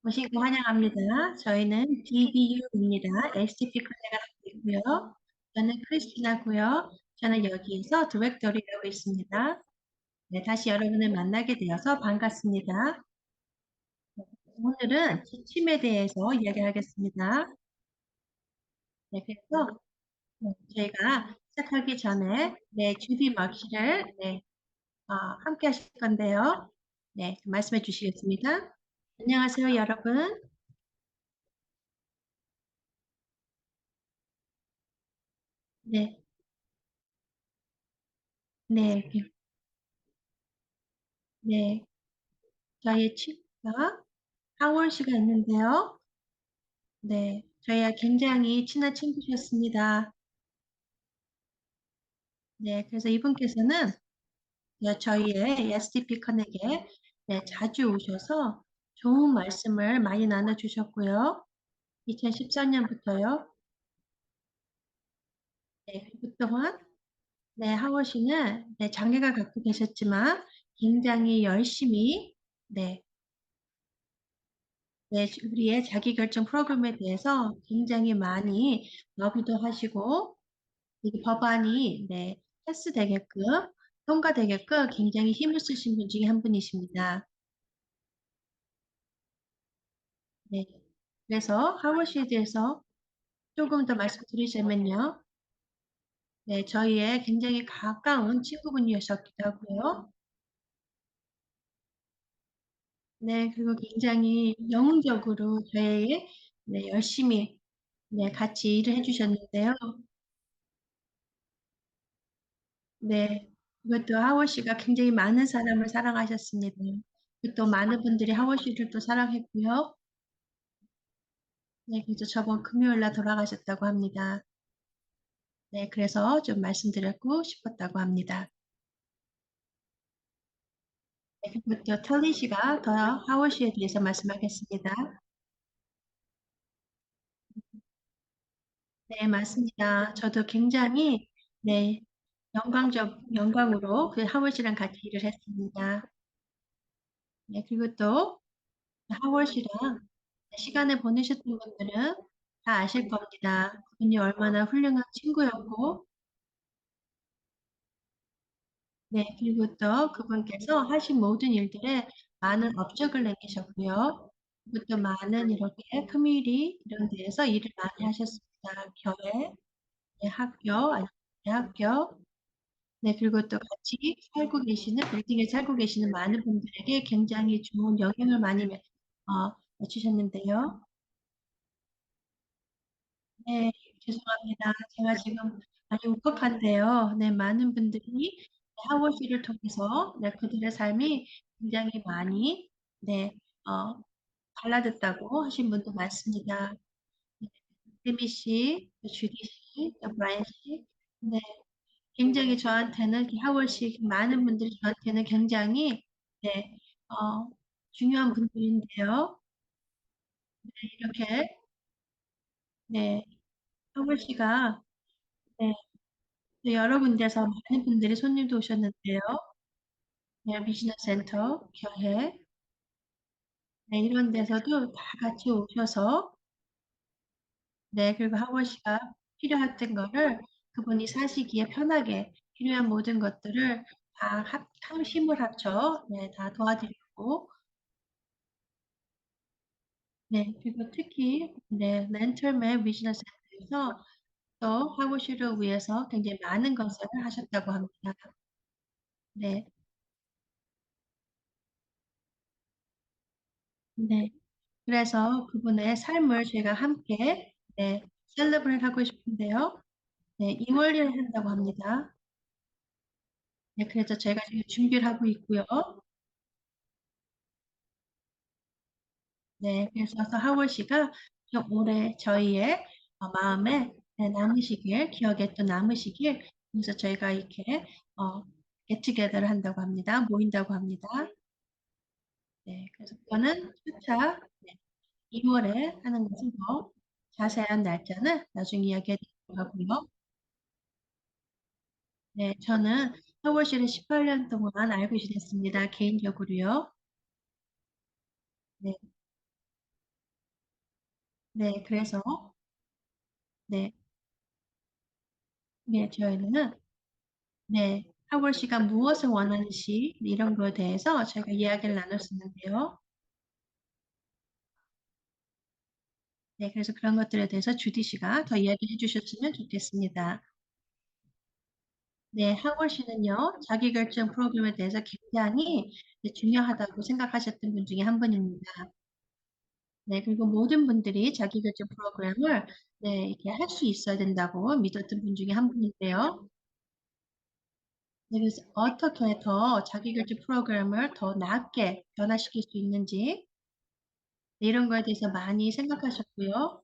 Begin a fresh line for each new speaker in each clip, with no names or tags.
오신 거 환영합니다. 저희는 DBU입니다. STP 클래가 하고 있고요. 저는 크리스티나고요. 저는 여기에서 디렉터를 하고 있습니다. 네, 다시 여러분을 만나게 되어서 반갑습니다. 오늘은 기침에 대해서 이야기하겠습니다. 네, 그래서 저희가 시작하기 전에 주디 막시를 함께 하실 건데요. 네, 말씀해 주시겠습니다. 안녕하세요, 여러분. 네, 네, 네. 저희 친구가 하월 씨가 있는데요. 네, 저희와 굉장히 친한 친구셨습니다. 네, 그래서 이분께서는 저희의 STP 커넥에 자주 오셔서 좋은 말씀을 많이 나눠주셨고요. 2014년부터요. 네, 그동안 하월 씨는 장애가 갖고 계셨지만 굉장히 열심히 네, 우리의 자기결정 프로그램에 대해서 굉장히 많이 러비도 하시고 이 법안이 패스되게끔 통과되게끔 굉장히 힘을 쓰신 분 중에 한 분이십니다. 네. 그래서 하워시에 대해서 조금 더 말씀드리자면요. 네, 저희의 굉장히 가까운 친구분이셨기도 하고요. 네, 그리고 굉장히 영웅적으로 저희 열심히 같이 일을 해주셨는데요. 네, 그것도 하워 씨가 굉장히 많은 사람을 사랑하셨습니다. 또 많은 분들이 하워 씨를 또 사랑했고요. 네, 그래서 저번 금요일 날 돌아가셨다고 합니다. 네, 그래서 좀 말씀드리고 싶었다고 합니다. 네, 그리고 또 털리 씨가 더 하워 씨에 대해서 말씀하겠습니다. 네, 맞습니다. 저도 굉장히 영광으로 그 하워 씨랑 같이 일을 했습니다. 네, 그리고 또 하워 씨랑 시간을 보내셨던 분들은 다 아실 겁니다. 그분이 얼마나 훌륭한 친구였고, 그리고 또 그분께서 하신 모든 일들에 많은 업적을 내셨고요. 그리고 또 많은 이렇게 커뮤니티 이런 데에서 일을 많이 하셨습니다. 교회, 학교, 아니면 대학교, 그리고 또 같이 살고 계시는, 빌딩에 살고 계시는 많은 분들에게 굉장히 좋은 영향을 많이 주셨는데요. 네, 죄송합니다. 제가 지금 많이 울컥한데요. 네, 많은 분들이 하워시를 통해서 그들의 삶이 굉장히 많이 어, 달라졌다고 하신 분도 많습니다. 네, 데미 씨, 또 주디 씨, 또 브라이언 씨, 네, 굉장히 저한테는 하워 씨 많은 분들이 저한테는 굉장히 네, 어, 중요한 분들인데요. 이렇게 하워 씨가 네, 여러 군데서 많은 분들이 손님도 오셨는데요. 비즈니스 센터, 교회, 이런 데서도 다 같이 오셔서, 그리고 하원 씨가 필요했던 거를 그분이 사시기에 편하게 필요한 모든 것들을 다 힘을 합쳐, 다 도와드리고, 그리고 특히, 렌털맨 비즈니스 센터에서 또 하원 씨를 위해서 굉장히 많은 것을 하셨다고 합니다. 네, 네. 그래서 그분의 삶을 저희가 함께 셀러브레이트 하고 싶은데요. 2월 1일 한다고 합니다. 네, 그래서 저희가 지금 준비를 하고 있고요. 네, 그래서 하월 씨가 좀 오래 저희의 마음에 남으시길, 기억에 또 남으시길, 그래서 저희가 이렇게 get together를 한다고 합니다. 모인다고 합니다. 네, 그래서 그거는 차차 2월에 하는 것은 더 자세한 날짜는 나중에 이야기해 드리도록 하고요. 네, 저는 서울시를 18년 동안 알고 지냈습니다. 개인적으로요. 네, 네, 그래서, 네, 네, 저희는, 네, 하월 씨가 무엇을 원하는지, 이런 거에 대해서 저희가 이야기를 나눴었는데요. 네, 그래서 그런 것들에 대해서 주디 씨가 더 이야기해 주셨으면 좋겠습니다. 네, 하월 씨는요, 자기결정 프로그램에 대해서 굉장히 중요하다고 생각하셨던 분 중에 한 분입니다. 네, 그리고 모든 분들이 자기결정 프로그램을 네, 이렇게 할 수 있어야 된다고 믿었던 분 중에 한 분인데요. 네, 그래서 어떻게 더 자기결정 프로그램을 더 나게 변화시킬 수 있는지 네, 이런 거에 대해서 많이 생각하셨고요.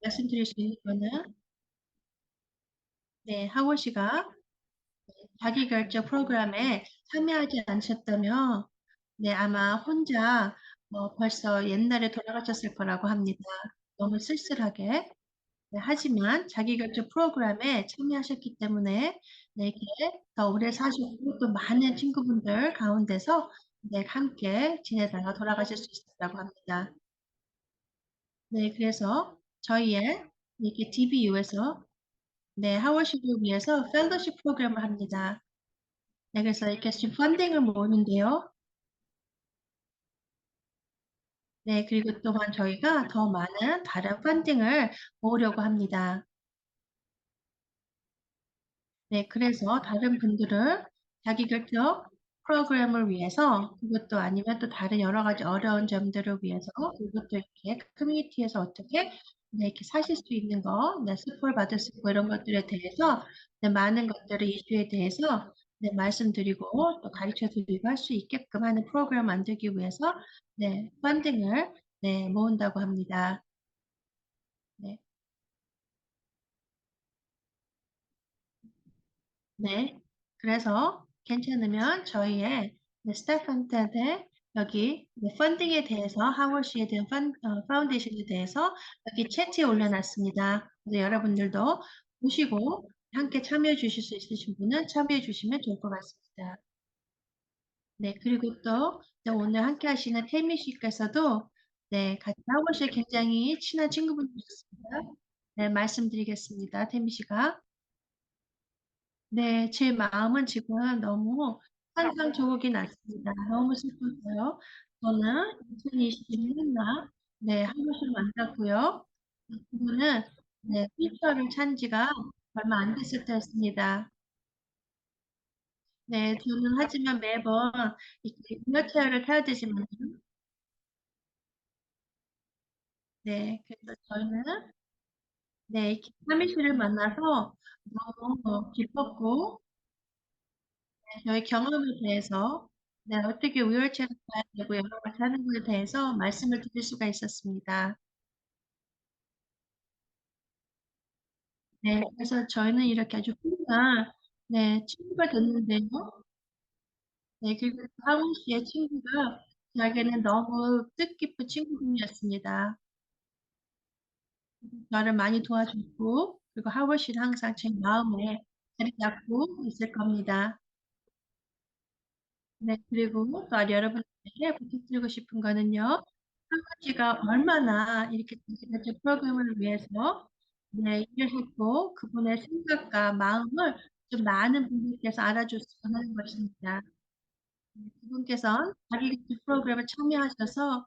말씀드릴 수 있는 거는 네, 하월 씨가 자기결정 프로그램에 참여하지 않으셨다면 네, 아마 혼자 벌써 옛날에 돌아가셨을 거라고 합니다. 너무 쓸쓸하게. 네, 하지만 자기결정 프로그램에 참여하셨기 때문에 네, 이렇게 더 오래 사셨고 또 많은 친구분들 가운데서 네, 함께 지내다가 돌아가실 수 있었다고 합니다. 네, 그래서 저희의 이렇게 DBU에서 네, 하워시를 위해서 펠로십 프로그램을 합니다. 네, 그래서 이렇게 지금 펀딩을 모으는데요. 네, 그리고 또한 저희가 더 많은 다른 펀딩을 모으려고 합니다. 네, 그래서 다른 분들은 자기 결정 프로그램을 위해서 그것도 아니면 또 다른 여러 가지 어려운 점들을 위해서 그것도 이렇게 커뮤니티에서 어떻게 네, 이렇게 사실 수 있는 거, 네, 스포를 받을 수 있고 이런 것들에 대해서 네, 많은 것들을 이슈에 대해서 네, 말씀드리고 또 가르쳐 드리고 할 수 있게끔 하는 프로그램 만들기 위해서 네, 펀딩을 네, 모은다고 합니다. 네. 네. 그래서 괜찮으면 저희의 네, 스태프한테 여기 네, 펀딩에 대해서 하월시에 대한 파운데이션에 대해서 여기 채팅에 올려놨습니다. 그래서 여러분들도 보시고 함께 참여해 주실 수 있으신 분은 참여해 주시면 좋을 것 같습니다. 네, 그리고 또 네, 오늘 함께 하시는 태미 씨께서도 네, 같이 하월시에 굉장히 친한 친구분이셨습니다. 네, 말씀드리겠습니다. 태미 씨가. 네, 제 마음은 지금 너무 산산조각이 났습니다. 너무 슬퍼서요. 저는 2021년 네, 한 곳을 만났고요. 그분은 네, 휠체어를 찬 지가 얼마 안 됐을 때였습니다. 네, 저는 하지만 매번 이렇게 휠체어를 타야 되지만 네, 그래서 저희는 네, 이렇게 하미 씨를 만나서 너무 기뻤고 저희 경험에 대해서 네, 어떻게 우열체를 봐야 되고 여러 가지 하는 것에 대해서 말씀을 드릴 수가 있었습니다. 네, 그래서 저희는 이렇게 아주 훌륭한 네, 친구가 됐는데요. 네, 그리고 하원 씨의 친구가 저에게는 너무 뜻깊은 친구분이었습니다. 저를 많이 도와줬고, 그리고 하원 씨는 항상 제 마음에 자리 잡고 있을 겁니다. 네, 그리고 또 여러분에게 부탁드리고 싶은 거는요. 할아버지가 얼마나 이렇게 자기가 프로그램을 위해서 네, 일을 했고 그분의 생각과 마음을 좀 많은 분들께서 알아줬으면 하는 것입니다. 그분께서는 자기 프로그램에 참여하셔서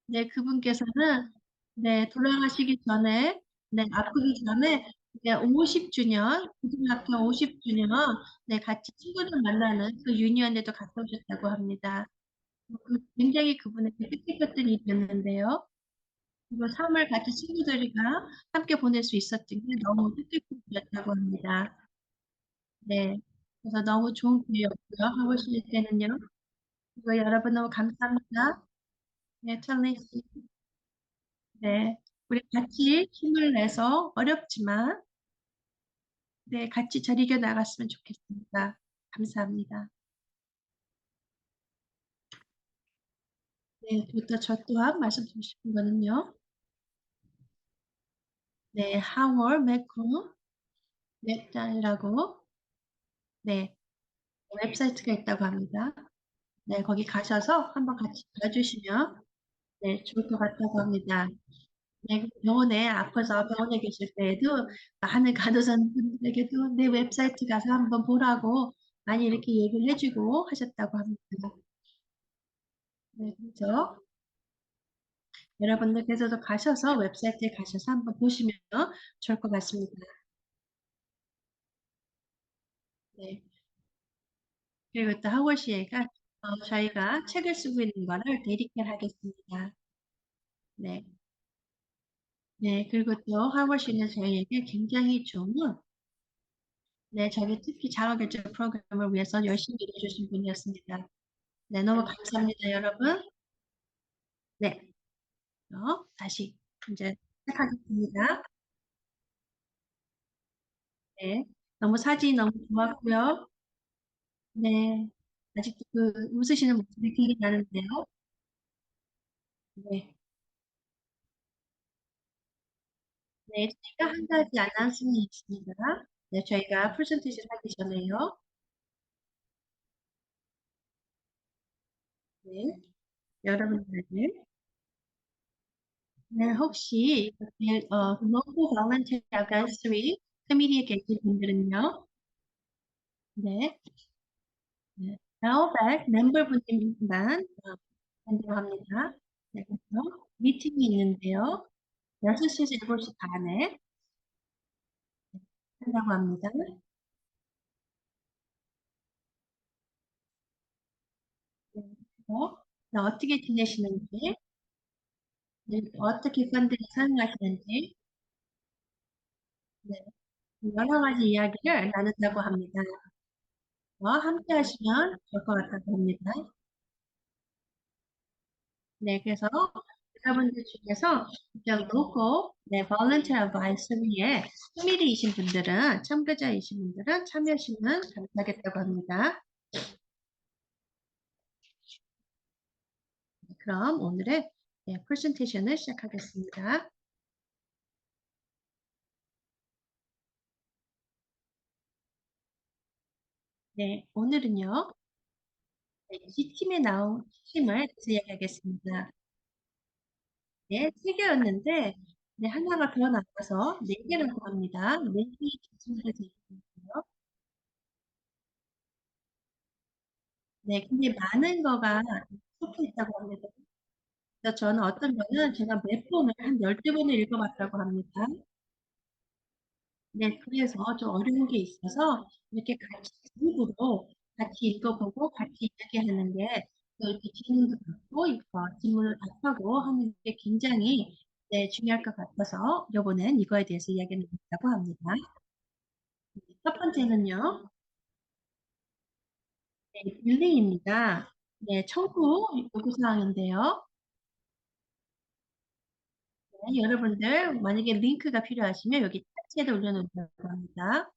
네, 그분께서는 네, 돌아가시기 전에 네, 아프기 전에 네, 50주년, 고등학교 50주년 네, 같이 친구들 만나는 그 유니언에도 갔다 오셨다고 합니다. 굉장히 그분에게 뜻깊었던 일이었는데요. 그리고 3월 같이 친구들이랑 함께 보낼 수 있었던 게 너무 뜻깊었다고 합니다. 네. 그래서 너무 좋은 기회였고요. 하고 싶을 때는요. 그리고 여러분 너무 감사합니다. 네, 찰리 씨. 네. 우리 같이 힘을 내서 어렵지만, 네, 같이 잘 이겨나갔으면 좋겠습니다. 감사합니다. 네, 그리고 저 또한 말씀드리고 싶은 거는요. 네, 하월 매크 웹단이라고, 네, 웹사이트가 있다고 합니다. 네, 거기 가셔서 한번 같이 봐주시면 네, 좋을 것 같다고 합니다. 네, 그 병원에 아파서 병원에 계실 때에도 많은 간호사분들에게도 내 웹사이트 가서 한번 보라고 많이 이렇게 얘기를 해주고 하셨다고 합니다. 네, 그렇죠. 여러분들께서도 가셔서 웹사이트에 가셔서 한번 보시면 좋을 것 같습니다. 네. 그리고 또 하월 씨가 저희가 책을 쓰고 있는 거를 데디케이트 하겠습니다. 네. 네, 그리고 또 하월 씨는 저희에게 굉장히 좋은 네, 저희 특히 자가결정 프로그램을 위해서 열심히 일해주신 분이었습니다. 네, 너무 감사합니다, 여러분. 네, 다시 이제 시작하겠습니다. 네, 너무 사진 너무 좋았고요. 네, 아직도 그 웃으시는 모습이 기억이 나는데요. 네, 네, 제가 한 가지 안나운스ment이 있습니다. 네, 저희가 프레젠테이션 하기 전에요. 네, 여러분들, 네, 혹시 이렇게 local volunteer advisory 커미디에 계신 분들은요, 네, 네, 나오백 멤버분들만 한다고 합니다. 네, 그래서 미팅이 있는데요. 6시에서 7시 반에 한다고 합니다. 네, 그래서 네, 어떻게 지내시는지, 네, 어떻게 펀드를 사용하시는지, 네, 여러 가지 이야기를 나눈다고 합니다. 함께 하시면 좋을 것 같다고 합니다. 네, 그래서 여러분들 중에서 그냥 로고, 네, volunteer advisory에 흥미이신 분들은, 참가자이신 분들은 참여하시면 감사하겠다고 합니다. 네, 그럼 오늘의 네, 프레젠테이션을 시작하겠습니다. 네, 오늘은요, 네, G팀에 나온 G팀을 대해서 이야기하겠습니다. 네, 세 개였는데, 네, 하나가 더 나와서 네 개라고 합니다. 네 개의 G팀을 제시했고요. 네, 근데 많은 거가 섞여 있다고 합니다. 그래서 저는 어떤 거는 제가 몇 번을, 한 12번을 읽어봤다고 합니다. 네, 그래서 좀 어려운 게 있어서 이렇게 같이 그룹으로 같이 읽어보고 같이 이야기하는 게 또 이렇게 질문도 받고 질문을 답하고 하는 게 굉장히 네, 중요할 것 같아서 이번엔 이거에 대해서 이야기를 나눴다고 합니다. 첫 번째는요, 네, 빌링입니다. 네, 청구 요구사항인데요. 네, 여러분들 만약에 링크가 필요하시면 여기 차트에도 올려놓으라고 합니다.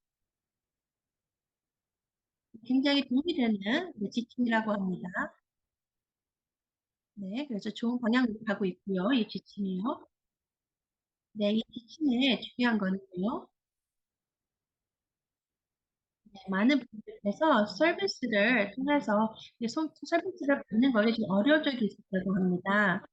굉장히 도움이 되는 네, 지침이라고 합니다. 네, 그래서 좋은 방향으로 가고 있고요. 이 지침이요. 네, 이 지침의 중요한 거는요. 네, 많은 분들께서 서비스를 통해서 서비스를 받는 것이 좀 어려운 적이 있었다고 합니다.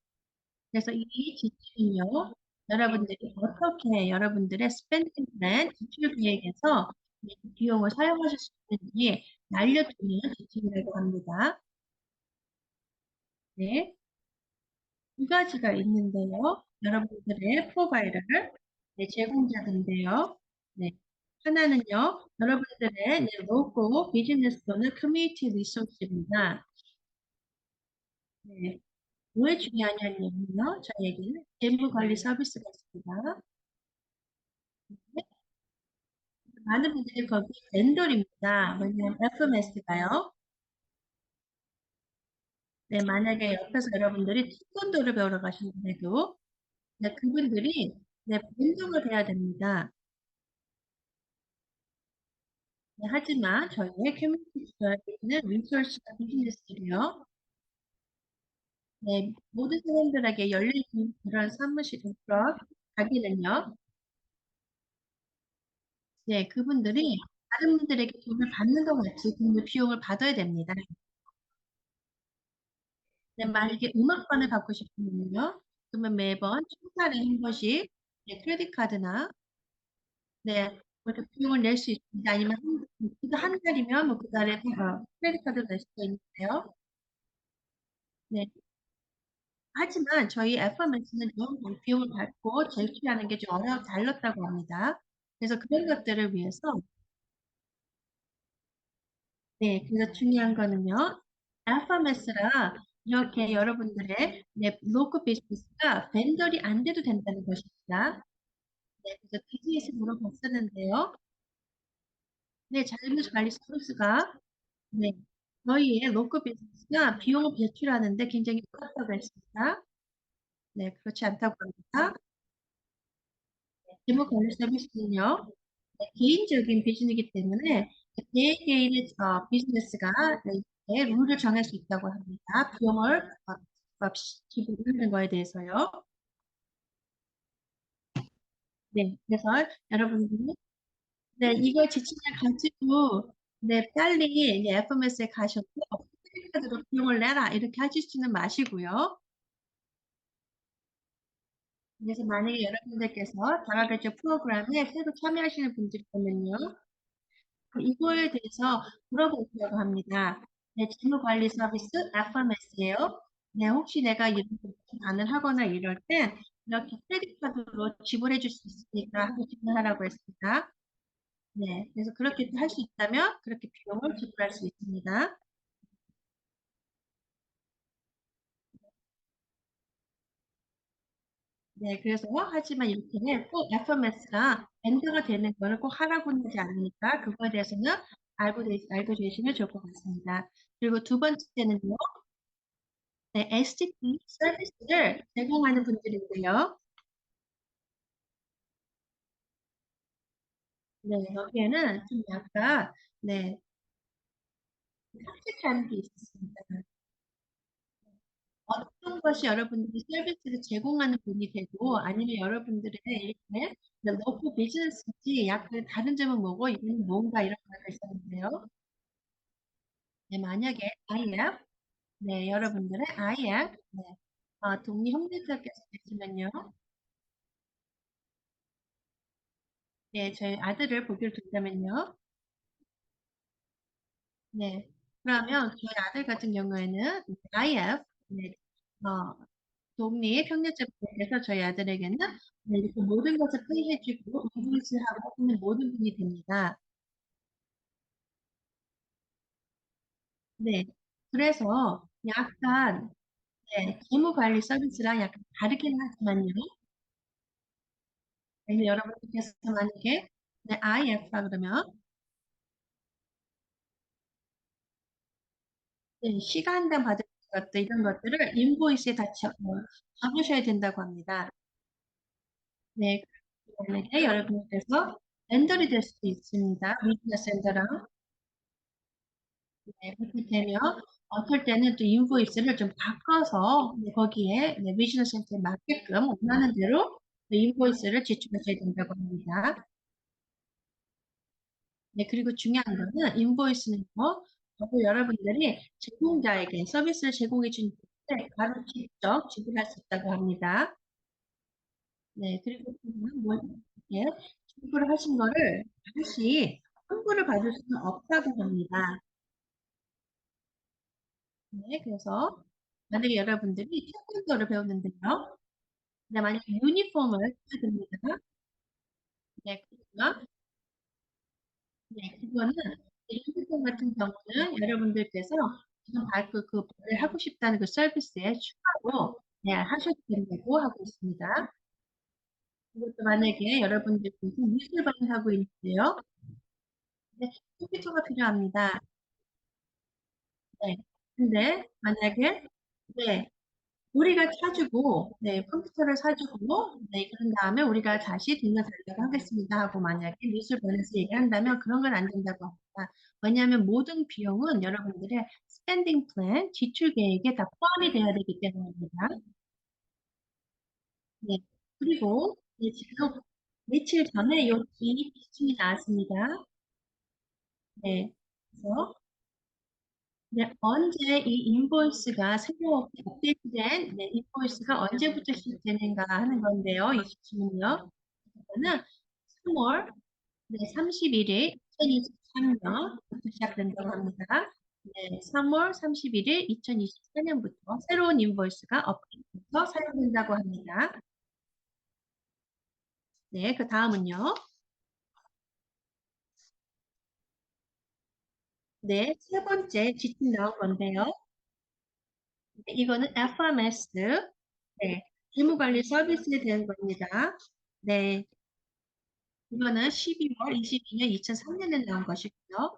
그래서 이 지침은요. 여러분들이 어떻게 여러분들의 스펜딩 플랜, 지출 계획에서 이 비용을 사용하실 수 있는지 알려주는 지침이라고 합니다. 네. 두 가지가 있는데요. 여러분들의 프로바이더를 네, 제공자인데요. 네. 하나는요, 여러분들의 네, 로고, 비즈니스 또는 커뮤니티 리소스입니다. 네. 왜 중요하냐면요, 저에게는 재무관리 서비스가 있습니다. 네. 많은 분들이 거기 vendor입니다. 왜냐하면 FMS가요. 네, 만약에 옆에서 여러분들이 태권도를 배우러 가시는데도 네, 그분들이 네, 벤동을 해야 됩니다. 네, 하지만 저희의 커뮤니티에 있는 리소스가 비즈니스들이요. 네, 모든 사람들에게 열린 그런 그런 가게는요. 네, 그분들이 다른 분들에게 돈을 받는 것 같이 그 비용을 받아야 됩니다. 네, 만약에 음악반을 받고 싶으면요. 그러면 매번 한 달에 한 번씩 네, 크레딧 카드나 네, 그렇게 비용을 낼 수 있습니다. 아니면 한 달이면 뭐 그 달에 크레딧 카드를 낼 수가 있는데요. 네. 하지만 저희 FMS는 좀 비용을 받고 제출하는 게 좀 달랐다고 합니다. 그래서 그런 것들을 위해서 네, 그래서 중요한 거는요. FMS라 이렇게 여러분들의 네, 로컬 비즈니스가 벤더리 안 돼도 된다는 것입니다. 네, 그래서 BG에서 물어봤었는데요. 네, 자율무역 관리 서비스가 네, 저희의 로컬 비즈니스가 비용을 배출하는데 굉장히 어렵다고 했습니다. 네, 그렇지 않다고 합니다. 재무 관리 서비스는요, 네, 개인적인 비즈니스이기 때문에 개개인의 비즈니스가 네, 룰을 정할 수 있다고 합니다. 비용을 지불하는 거에 대해서요. 네, 그래서 여러분들이 네, 이거 지침을 가지고 네, 빨리 이제 FMS에 가셔서 크레딧카드로 비용을 내라 이렇게 하시지는 마시고요. 그래서 만약에 여러분들께서 다가결제 프로그램에 새로 참여하시는 분들이면요, 이거에 대해서 물어보려고 합니다. 네, 재무관리 서비스 FMS예요. 네, 혹시 내가 이런 반을 하거나 이럴 때 이렇게 크레딧 카드로 지불해 줄 수 있으니까 하고 질문하라고 했습니다. 네, 그래서 그렇게 할 수 있다면 그렇게 비용을 지불할 수 있습니다. 네, 그래서 하지만 이렇게 꼭 FMS가 밴드가 되는 거를 꼭 하라고는 하지 않으니까 그거에 대해서는 알고 계시면 좋을 것 같습니다. 그리고 두 번째는요, 네, STP 서비스를 제공하는 분들인데요. 네, 여기에는 좀 약간, 네, 깜찍한 게 있습니다. 어떤 것이 여러분들이 서비스를 제공하는 분이 되고, 아니면 여러분들의 이렇게 로컬 비즈니스인지 약간 다른 점은 뭐고, 이건 뭔가 이런 거가 있었는데요. 네, 만약에 IF, 네, 여러분들의 IF, 네, 독립형제자께서 계시면요. 네, 저희 아들을 보기로 된다면요. 네. 그러면 저희 아들 같은 경우에는 IF, 네, 어, 독립 형제자분께서 저희 아들에게는 네, 이렇게 모든 것을 페이해주고 인도리스를 하고 있는 모든 분이 됩니다. 네. 그래서 약간 네, 재무관리 서비스랑 약간 다르긴 하지만요. 그래서 여러분께서 만약에 네, IF라 그러면 네, 시간당 받을 것들 이런 것들을 인보이스에 다 적으셔야 된다고 합니다. 네, 만약에 여러분께서 렌더리 될 수도 있습니다. 미디어 센터랑 네, 그렇게 되면 어떨 때는 또 인보이스를 좀 바꿔서 네, 거기에 네, 비즈니스 센터에 맞게끔 원하는 대로 네, 인보이스를 제출하셔야 된다고 합니다. 네, 그리고 중요한 거는 인보이스는 여러분들이 제공자에게 서비스를 제공해 준 때 바로 직접 지불할 수 있다고 합니다. 네, 그리고 뭐, 예, 지불을 하신 거를 다시 환불을 받을 수는 없다고 합니다. 네, 그래서 만약에 여러분들이 태권도를 배우는데요. 네, 만약에 유니폼을 해야 됩니다. 네, 그러면 그거는 유니폼 같은 경우는 여러분들께서 지금 그걸 하고 싶다는 그 서비스에 추가로 네, 하셔도 된다고 하고 있습니다. 그것도 만약에 여러분들께서 미술반을 하고 있는데요. 네, 컴퓨터가 필요합니다. 네. 근데 만약에 네, 우리가 사주고 네, 컴퓨터를 사주고 네, 그런 다음에 우리가 다시 돈을 달라고 하겠습니다 하고 만약에 미술반에서 얘기한다면 그런 건 안 된다고 합니다. 왜냐하면 모든 비용은 여러분들의 스pen딩 플랜, 지출 계획에 다 포함이 되어야 되기 때문입니다. 네. 그리고 네, 지금 며칠 전에 이 기준이 나왔습니다. 네. 그래서 네, 언제 이 인보이스가 새로 업데이트된 네, 인보이스가 언제부터 시작되는가 하는 건데요. 이 질문은요. 이거는 3월 네, 31일 2023년부터 시작된다고 합니다. 네, 3월 31일 2024년부터 새로운 인보이스가 업데이트돼서 사용된다고 합니다. 네, 그 다음은요. 네, 세 번째 지침 나온 건데요. 네, 이거는 FMS, 네, 재무관리 서비스에 대한 겁니다. 네, 이거는 12월 22년 2003년에 나온 것이고요.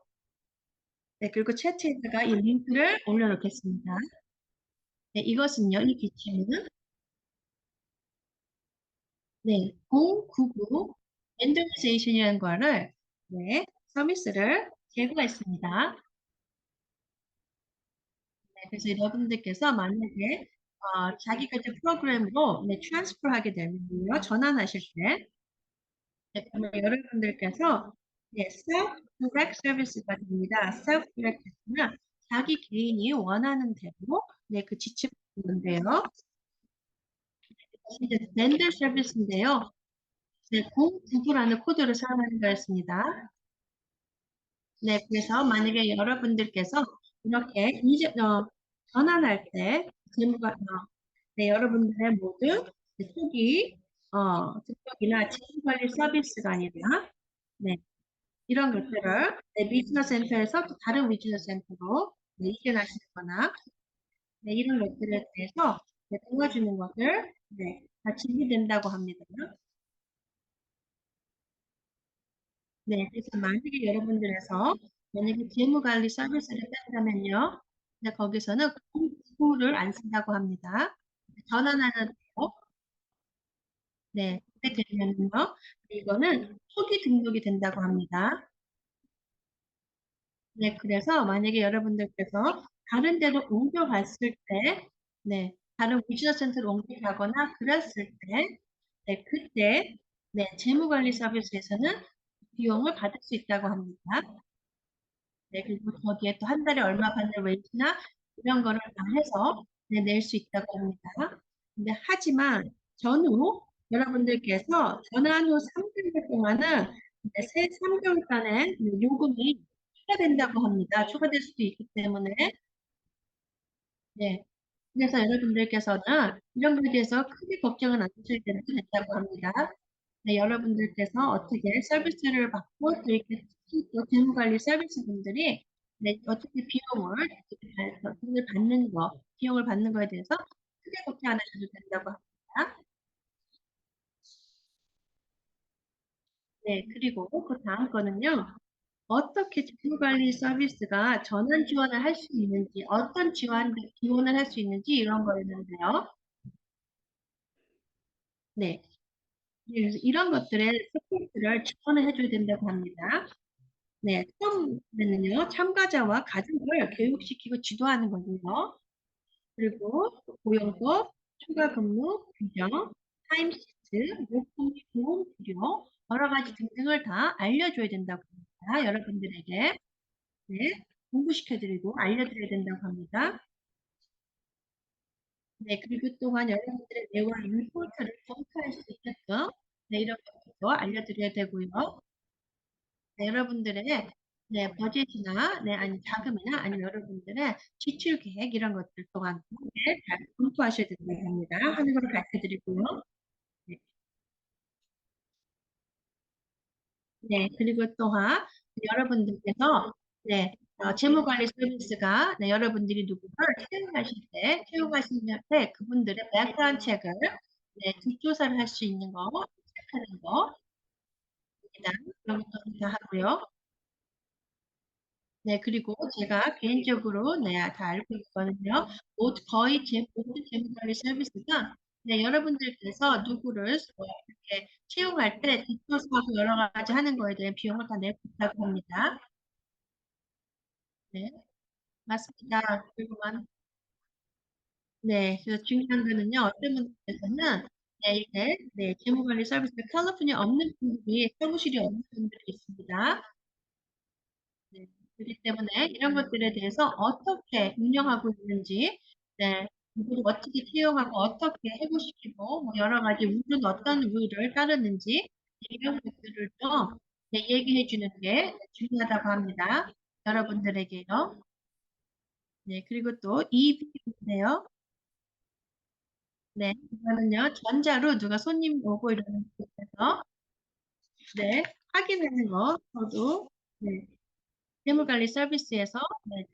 네, 그리고 채팅에다가 이 링크를 올려놓겠습니다. 네, 이것은요, 이 기체는 네, 099 랜더마이제이션이라는 거를 네, 서비스를 제공했습니다. 네, 그래서 여러분들께서 만약에 자기가 이제 프로그램으로 네, 트랜스퍼 하게 되면요, 전환하실 때 네, 그러면 여러분들께서 네, self direct 서비스가 됩니다. self direct는 자기 개인이 원하는 대로 네, 그 지침을 주는데요. 이제 랜더 서비스인데요. 네, 099라는 코드를 사용하는 거였습니다. 네, 그래서 만약에 여러분들께서 이렇게 전환할 때 재무가 네, 여러분들의 모든 초기 등록이나 재무관리 서비스가 아니라 네, 이런 것들을 네, 비즈니스 센터에서 또 다른 비즈니스 센터로 네, 이전하시거나 네, 이런 것들에 대해서 네, 도와주는 것을 네, 다 준비된다고 합니다. 네, 그래서 만약에 여러분들에서 만약에 재무관리 서비스를 뺀다면요, 네, 거기서는 공구를 안 쓴다고 합니다. 전환하는 거, 네, 그렇게 되면요, 이거는 초기 등록이 된다고 합니다. 네, 그래서 만약에 여러분들께서 다른 데로 옮겨갔을 때, 네, 다른 비즈니스 센터로 옮겨가거나 그랬을 때, 네, 그때, 네, 재무관리 서비스에서는 비용을 받을 수 있다고 합니다. 네, 그리고 거기에 또 한 달에 얼마 받는 웨이트나 이런 거를 다 해서 네, 낼 수 있다고 합니다. 근데 하지만 전후 여러분들께서 전환 후 3개월 동안은 네, 새 3개월간의 요금이 추가된다고 합니다. 추가될 수도 있기 때문에 네. 그래서 여러분들께서는 이런 거에 대해서 크게 걱정은 안 하셔도 된다고 합니다. 네, 여러분들께서 어떻게 서비스를 받고 또 이렇게 특히 또 재무관리 서비스 분들이 네, 어떻게 돈을 받는 거, 비용을 받는 거에 대해서 크게 걱정 안 하셔도 된다고 합니다. 네, 그리고 그 다음 거는요. 어떻게 재무관리 서비스가 전환 지원을 할 수 있는지, 어떤 지원을 할 수 있는지 이런 거였는데요. 네. 그래서 이런 것들의 서포트를 지원을 해줘야 된다고 합니다. 네, 처음에는요, 참가자와 가족을 교육시키고 지도하는 거고요. 그리고 고용법, 추가 근무 규정, 타임시트, 요금 보험 필요, 여러 가지 등등을 다 알려줘야 된다고 합니다. 여러분들에게. 네, 공부시켜드리고 알려드려야 된다고 합니다. 네, 그리고 또한 여러분들의 뇌와 리포트를 검토할 수 있게끔 네, 이런 것도 알려드려야 되고요. 네, 여러분들의 네, 버젯이나 네, 아니 자금이나 아니면 여러분들의 지출 계획 이런 것들 또한 네, 잘 검토하셔야 된다고 합니다. 하는 걸 가르쳐드리고요. 네, 네, 그리고 또한 여러분들께서 네, 재무관리 서비스가 네, 여러분들이 누구를 채용하실 때 그분들의 백그라운드 체크를 네, 뒷조사를 할 수 있는 거 체크하는 거 그런 것도 다 하고요. 네, 그리고 제가 개인적으로 네, 다 알고 있거든요. 거의 모든 재무관리 서비스가 네, 여러분들께서 누구를 이렇게 채용할 때 뒷조사하고 여러 가지 하는 거에 대한 비용을 다 내고 있다고 합니다. 네, 맞습니다. 네, 그래서 중요한 거는요, 어떤 분들께서는 네, 이게 네, 재무관리 서비스가 캘리포니아 없는 분들이 사무실이 없는 분들이 있습니다. 네. 그렇기 때문에 이런 것들에 대해서 어떻게 운영하고 있는지, 네, 누구를 어떻게 채용하고 어떻게 해고시키고, 뭐 여러 가지 룰은 어떤 룰을 따르는지, 이런 것들을 좀 네, 얘기해 주는 게 중요하다고 합니다. 여러분들에게요. 네, 그리고 또 EV인데요. 네, 이거는요, 전자로 누가 손님 오고 이러는 곳에서, 네, 확인하는 거, 저도, 네, 재무관리 서비스에서, 네,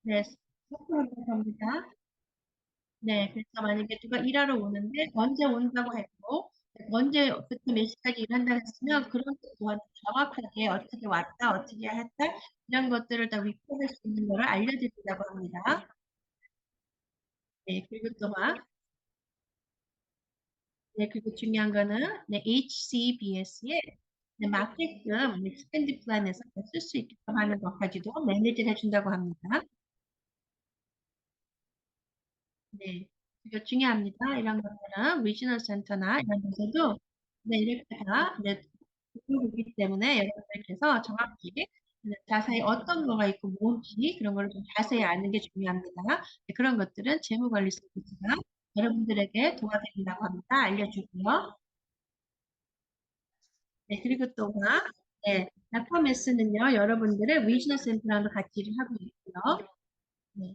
네, 소통한다고 합니다. 네, 그래서 만약에 누가 일하러 오는데, 언제 온다고 했고, 언제부터 몇 시까지 일한다고 했으면, 그런 것 또한 정확하게 어떻게 왔다, 어떻게 했다, 이런 것들을 다 위포할 수 있는 거를 알려드린다고 합니다. 네, 그리고 또한, 네, 그리고 중요한 거는, 네, HCBS의 네, 맞게끔 익스펜드 플랜에서 쓸 수 있게끔 하는 것까지도 매니지를 해준다고 합니다. 네, 이거 중요합니다. 이런 것들은 리지널 센터나 이런 데서도 네, 이렇게 다 네, 보기 때문에 여러분들께서 정확히 네, 자세히 어떤 거가 있고 뭔지 그런 거를 좀 자세히 아는 게 중요합니다. 네, 그런 것들은 재무관리 서비스가 여러분들에게 도와드린다고 합니다. 알려주고요. 네, 그리고 또한 네, FMS는요, 여러분들의 리지널 센터랑도 같이 일을 하고 있고요. 네.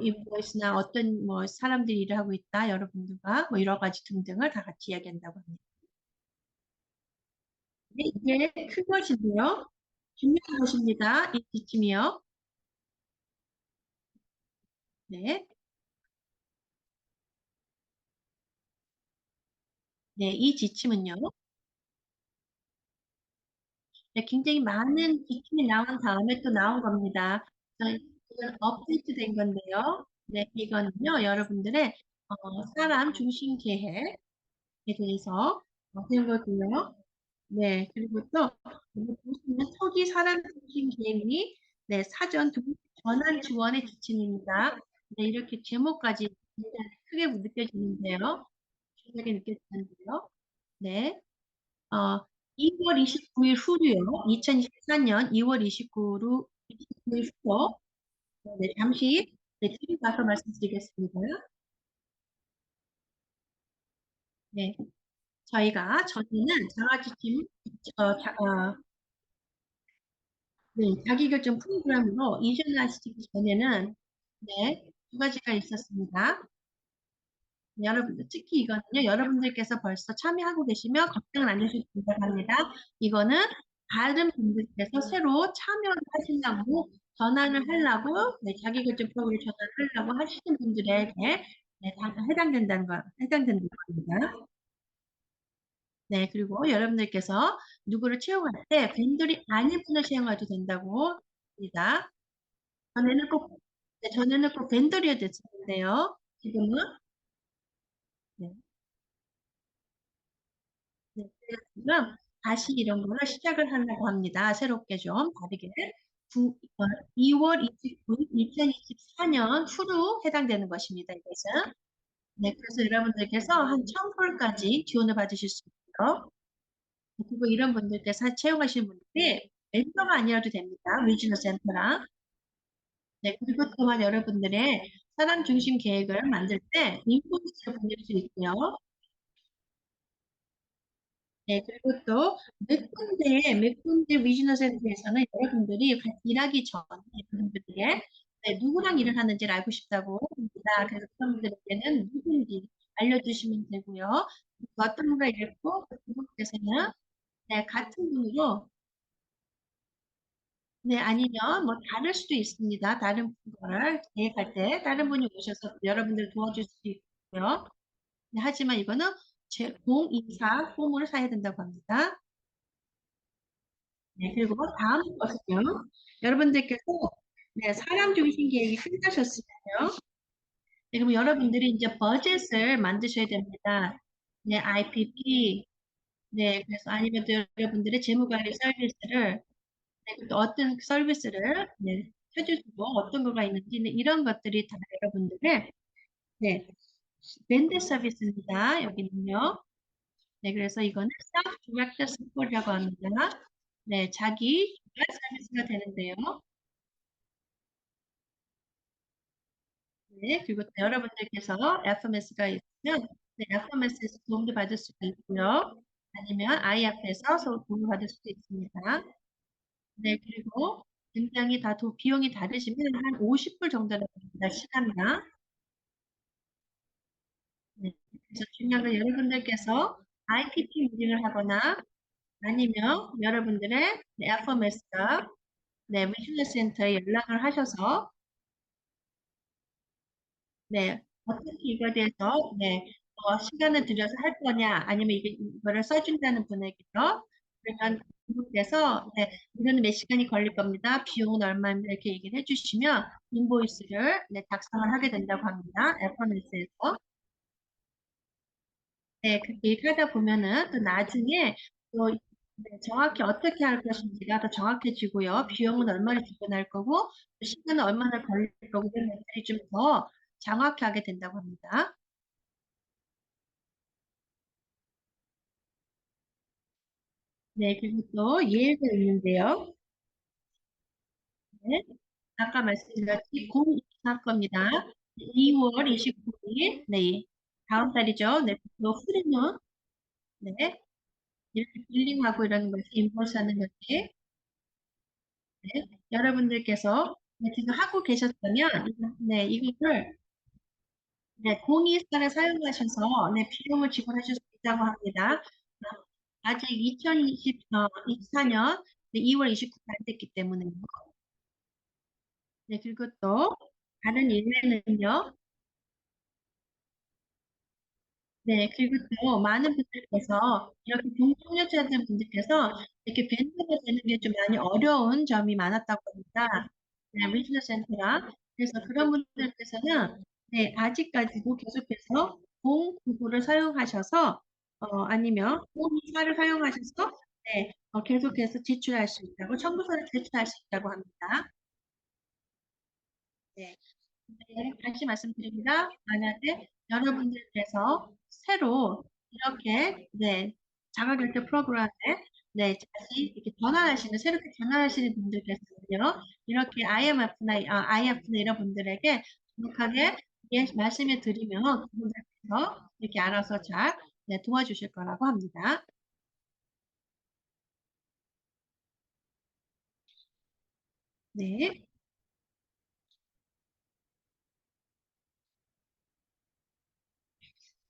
인보이스나 어떤 뭐 사람들이 일을 하고 있다, 여러분들과 뭐 여러 가지 등등을 다 같이 이야기한다고 합니다. 네, 이게 큰 것인데요. 중요한 것입니다. 이 지침이요. 네. 네, 이 지침은요. 네, 굉장히 많은 지침이 나온 다음에 또 나온 겁니다. 이건 업데이트 된 건데요. 네, 이거는요, 여러분들의 사람 중심 계획에 대해서 세우거든요. 네, 그리고 또 여기 보시면 초기 사람 중심 계획이 네, 사전 전환 지원의 지침입니다. 네, 이렇게 제목까지 굉장히 크게 느껴지는데요. 중요하게 느껴지는데요. 네, 2월 29일 후로요. 2024년 2월 29일 후로 네, 잠시 네, 뒤로 가서 말씀드리겠습니다. 네, 저희가 전에는 자가지침 어, 자, 어, 네, 자기결정 프로그램으로 이전하시기 전에는 네, 두 가지가 있었습니다. 네, 여러분들, 특히 이거는요, 여러분들께서 벌써 참여하고 계시면 걱정을 안 해주셔도 된다고 합니다. 이거는 다른 분들께서 새로 참여를 하신다고 전환을 하려고, 네, 자기결정 프로그램 전환을 하려고 하시는 분들에게 네, 다 해당된다는 겁니다. 네, 그리고 여러분들께서 누구를 채용할 때 vendor이 아닌 분을 채용해도 된다고 합니다. 전에는 꼭, 네, 전에는 꼭 벤더리가 됐었는데요. 지금은, 네, 네, 그래서 지금 다시 이런 거를 시작을 하려고 합니다. 새롭게 좀 다르게. 2월 29일, 2024년 후로 해당되는 것입니다. 이것은. 네, 그래서 여러분들께서 한 1000불까지 지원을 받으실 수 있고요. 그리고 이런 분들께서 채용하시는 분들이 멘토가 아니어도 됩니다. 리지널 센터랑. 네, 그리고 또한 여러분들의 사람 중심 계획을 만들 때 인포스를 보낼 수 있고요. 네, 그리고 또 몇 군데 리지널 센터에서는 여러분들이 같이 일하기 전에 그분들에게 네, 누구랑 일을 하는지를 알고 싶다고 합니다. 그래서 그런 분들에게는 누구인지 알려주시면 되고요. 어떤 분과 일했고 그분께서는 네, 같은 분으로 네, 아니면 뭐 다를 수도 있습니다. 다른 거를 계획할 때 다른 분이 오셔서 여러분들 도와줄 수도 있고요. 네, 하지만 이거는 제 공인사 폼을 사야 된다고 합니다. 네, 그리고 다음 것은요. 여러분들께서 네, 사람 중심 계획이 끝나셨으면요. 네, 그럼 여러분들이 이제 버젯을 만드셔야 됩니다. 네, IPP, 네, 그래서 아니면 또 여러분들의 재무관리 서비스를 네, 또 어떤 서비스를 네, 해주시고 어떤 거가 있는지 네, 이런 것들이 다 여러분들의 네, 밴드 서비스입니다. 여기는요. 네, 그래서 이거는 self directed support이라고 합니다. 네, 자기 개발 서비스가 되는데요. 네, 그리고 또 여러분들께서 FMS가 있으면 네, FMS에서 도움도 받을 수가 있고요. 아니면 아이 앞에서 서로 도움을 받을 수도 있습니다. 네, 그리고 굉장히 비용이 다르시면 한 50불 정도 나갑니다. 시간당. 네, 그래서 중요한 건 여러분들께서 IPT 미팅을 하거나 아니면 여러분들의 FMS가 네, 미슐랭 센터에 연락을 하셔서 네, 어떻게 이거에 대해서 네, 시간을 들여서 할 거냐, 아니면 이거를 써준다는 분에게서 그러면 그분께서 네, 이거는 몇 시간이 걸릴 겁니다. 비용은 얼마입니다. 이렇게 얘기를 해주시면 인보이스를 네, 작성을 하게 된다고 합니다. FMS에서. 네, 그렇게 얘기하다 보면은 또 나중에 또 네, 정확히 어떻게 할 것인지가 더 정확해지고요. 비용은 얼마나 지불할 거고, 또 시간은 얼마나 걸릴 거고, 이런 것들이 좀 더 정확히 하게 된다고 합니다. 네, 그리고 또 예외가 있는데요. 네, 아까 말씀드렸듯이 024 겁니다. 2월 29일, 네, 다음 달이죠. 네, 또 후리는, 네, 이렇게 빌링하고 이런 것이 인보스 하는 것이 네, 여러분들께서 네, 지금 하고 계셨다면, 네, 이거를 네, 024를 사용하셔서 네, 비용을 지불하실 수 있다고 합니다. 아직 2024년 2월 29일 안 됐기 때문에. 네, 그리고 또 다른 일에는요. 네, 그리고 또 많은 분들께서 이렇게 동성애자들 분들께서 이렇게 밴드가 되는 게 좀 많이 어려운 점이 많았다고 합니다. 네, 리지널 센터랑. 그래서 그런 분들께서는 네, 아직까지도 계속해서 099를 사용하셔서 아니면 024를 사용하셔서 네, 계속해서 지출할 수 있다고 청구서를 제출할 수 있다고 합니다. 네. 네, 다시 말씀드립니다. 만약에 여러분들께서 새로 이렇게 네, 자가결제 프로그램에 네, 다시 이렇게 전환하시는 새롭게 전환하시는 분들께서는요. 이렇게 IMF나 이런 분들에게 정확하게 예, 말씀을 드리면 그분들께서 이렇게 알아서 잘 네, 도와주실 거라고 합니다. 네.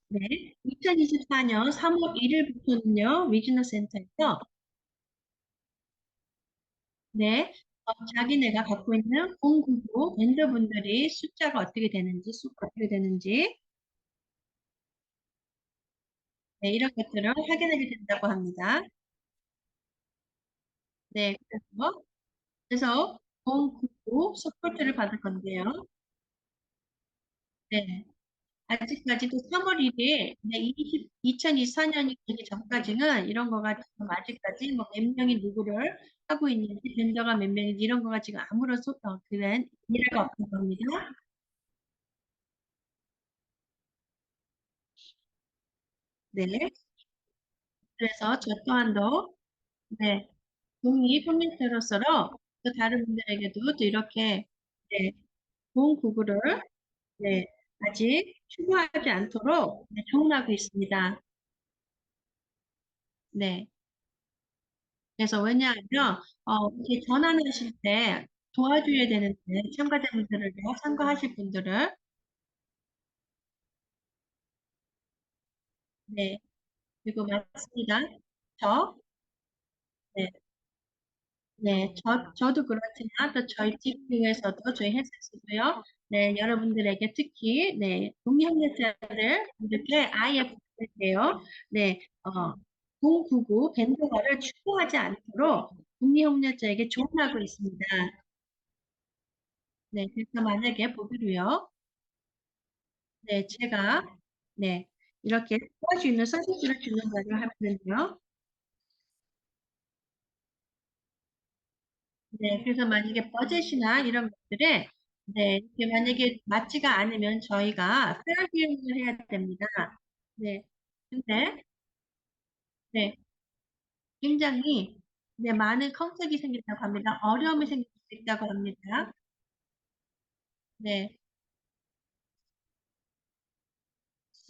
네. 2024년 3월 1일부터는요, 위즈너 센터에서 네, 자기네가 갖고 있는 공구도 vendor분들이 숫자가 어떻게 되는지, 수가 어떻게 되는지, 네, 이런 것들을 확인하게 된다고 합니다. 네, 그래서 공구도 서포트를 받을 건데요. 네, 아직까지도 3월 1일, 네, 2024년이 되기 전까지는 이런 거가 지금 아직까지 뭐 몇 명이 누구를 하고 있는지, vendor가 몇 명인지 이런 거가 지금 아무런 그런 미래가 없는 겁니다. 네, 그래서 저 또한도 네, 동의 커뮤니티로서 또 다른 분들에게도 또 이렇게 네, 좋은 구글을 네, 아직 추구하지 않도록 네, 조언하고 있습니다. 네. 그래서 왜냐하면 이렇게 전환하실 때 도와줘야 되는데 참가하실 분들을 네. 그리고 맞습니다. 저 네. 네, 저도 그렇지만 또 저희 TP에서도 저희 회사에서도요, 네, 여러분들에게 특히, 네, 동료협력자들, 이렇게 IF인데요, 네, 099 밴드화를 추구하지 않도록 동료협력자에게 조언하고 있습니다. 네, 그래서 만약에 보기로요, 네, 제가, 네, 이렇게 도와줄 수 있는 서비스를 주는 거를 하면은요, 네, 그래서 만약에 버젯이나 이런 것들에 네, 이게 만약에 맞지가 않으면 저희가 페어 비용을 해야 됩니다. 네, 근데 네, 굉장히 네, 많은 컨택이 생긴다고 합니다. 어려움이 생길 수 있다고 합니다. 네,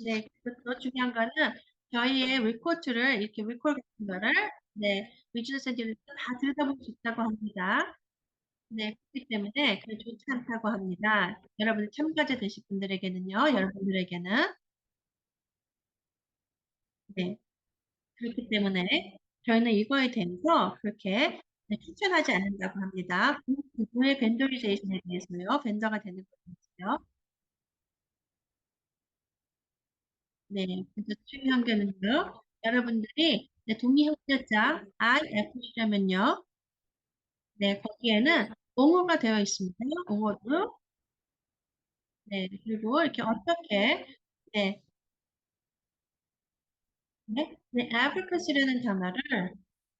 네, 그리고 더 중요한 거는 저희의 리포트를 이렇게 리콜 같은 거를 네, 비즈니스 센터에서 다 들여다볼 수 있다고 합니다. 네, 그렇기 때문에 그게 좋지 않다고 합니다. 여러분 참가자 되실 분들에게는요, 여러분들에게는 네, 그렇기 때문에 저희는 이거에 대해서 그렇게 네, 추천하지 않는다고 합니다. 그의 벤더리제이션에 대해서요, 벤더가 되는 것에 대해서요. 네, 그래서 중요한 거는요, 여러분들이 네, 동의 협력자 IFC라면요, 네, 거기에는 옹호가 되어 있습니다. 옹호도. 네, 그리고 이렇게 어떻게, 네, 네, 네, advocacy라는 단어를,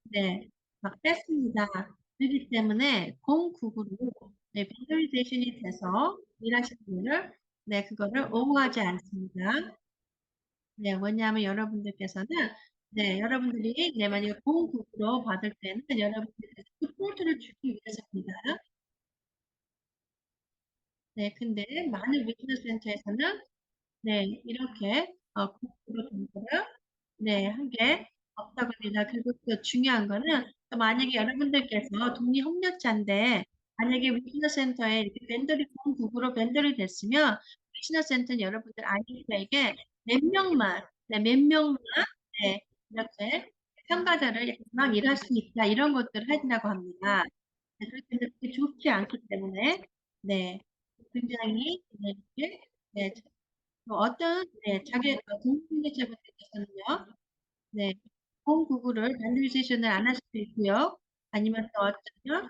네, 막 뺐습니다. 그렇기 때문에 공국으로, 네, 벤더리제이션이 돼서 일하시는 분을, 네, 그거를 옹호하지 않습니다. 네, 왜냐하면 여러분들께서는, 네, 여러분들이, 네, 만약에 공국으로 받을 때는 여러분들께서 스포트를 주기 위해서입니다. 네, 근데 많은 비즈니스 센터에서는 네, 이렇게 국으로 된 거를 네, 한 게 없다고 합니다. 그리고 또 중요한 거는 또 만약에 여러분들께서 독립 협력자인데 만약에 비즈니스 센터에 이렇게 밴들이 국으로 밴들이 됐으면 비즈니스 센터는 여러분들 아이들에게 몇 명만 네, 몇 명만 네, 이렇게 참가자를 막 일할 수 있다 이런 것들을 하시라고 합니다. 네, 그렇기 때문에 그게 좋지 않기 때문에 네, 굉장히 네, 이렇게 네, 뭐 어떤 네, 자기 공공기체분들께서는요, 네, 공구구를 밴드리제이션을 안 할 수도 있고요, 아니면 또 어쩌면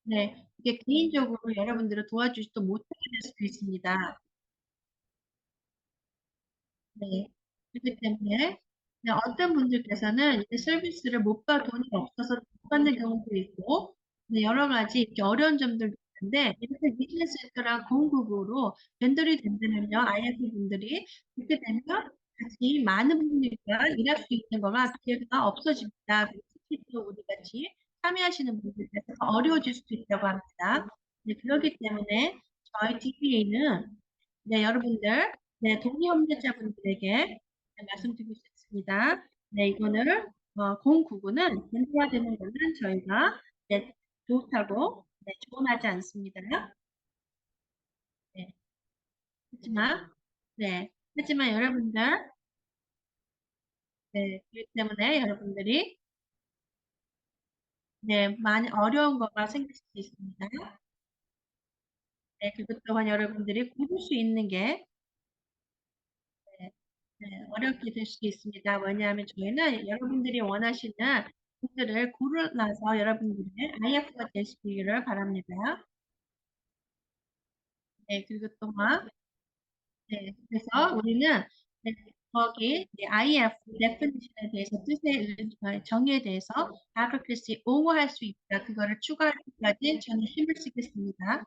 네, 이게 개인적으로 여러분들을 도와주지도 못하게 될 수도 있습니다. 네. 그렇기 때문에 네, 어떤 분들께서는 이 서비스를 못 돈이 없어서 못 받는 경우도 있고 네, 여러 가지 이렇게 어려운 점들도 있는데 이렇게 비즈니스 센터랑 공국으로 변들이 된다면요 IF 분들이 그렇게 되면 같이 많은 분들과 일할 수 있는 거가 기회가 없어집니다. 특히 또 우리 같이 참여하시는 분들께서 어려워질 수도 있다고 합니다. 네, 그렇기 때문에 저희 DBA는 네, 여러분들 네, 동의협력자분들에게 네, 말씀드리고 싶습니다. 네, 이거는 공구구는 문제화되는 거는 저희가 네, 좋다고 네, 조언하지 않습니다. 네, 하지만 하지만 여러분들 네, 그렇기 때문에 여러분들이 네, 많이 어려운 거가 생길 수도 있습니다. 네, 그것 또한 여러분들이 고를 수 있는 게 네, 네, 어렵게 될 수도 있습니다. 왜냐하면 저희는 여러분들이 원하시는 분들을 고르나서 여러분들의 IF가 되시기를 바랍니다. 네, 그리고 또한, 네, 그래서 우리는 네, 거기 네, IF definition에 대해서 정의에 대해서 advocacy 옹호할 수 있다. 그거를 추가할 때까지 저는 힘을 쓰겠습니다.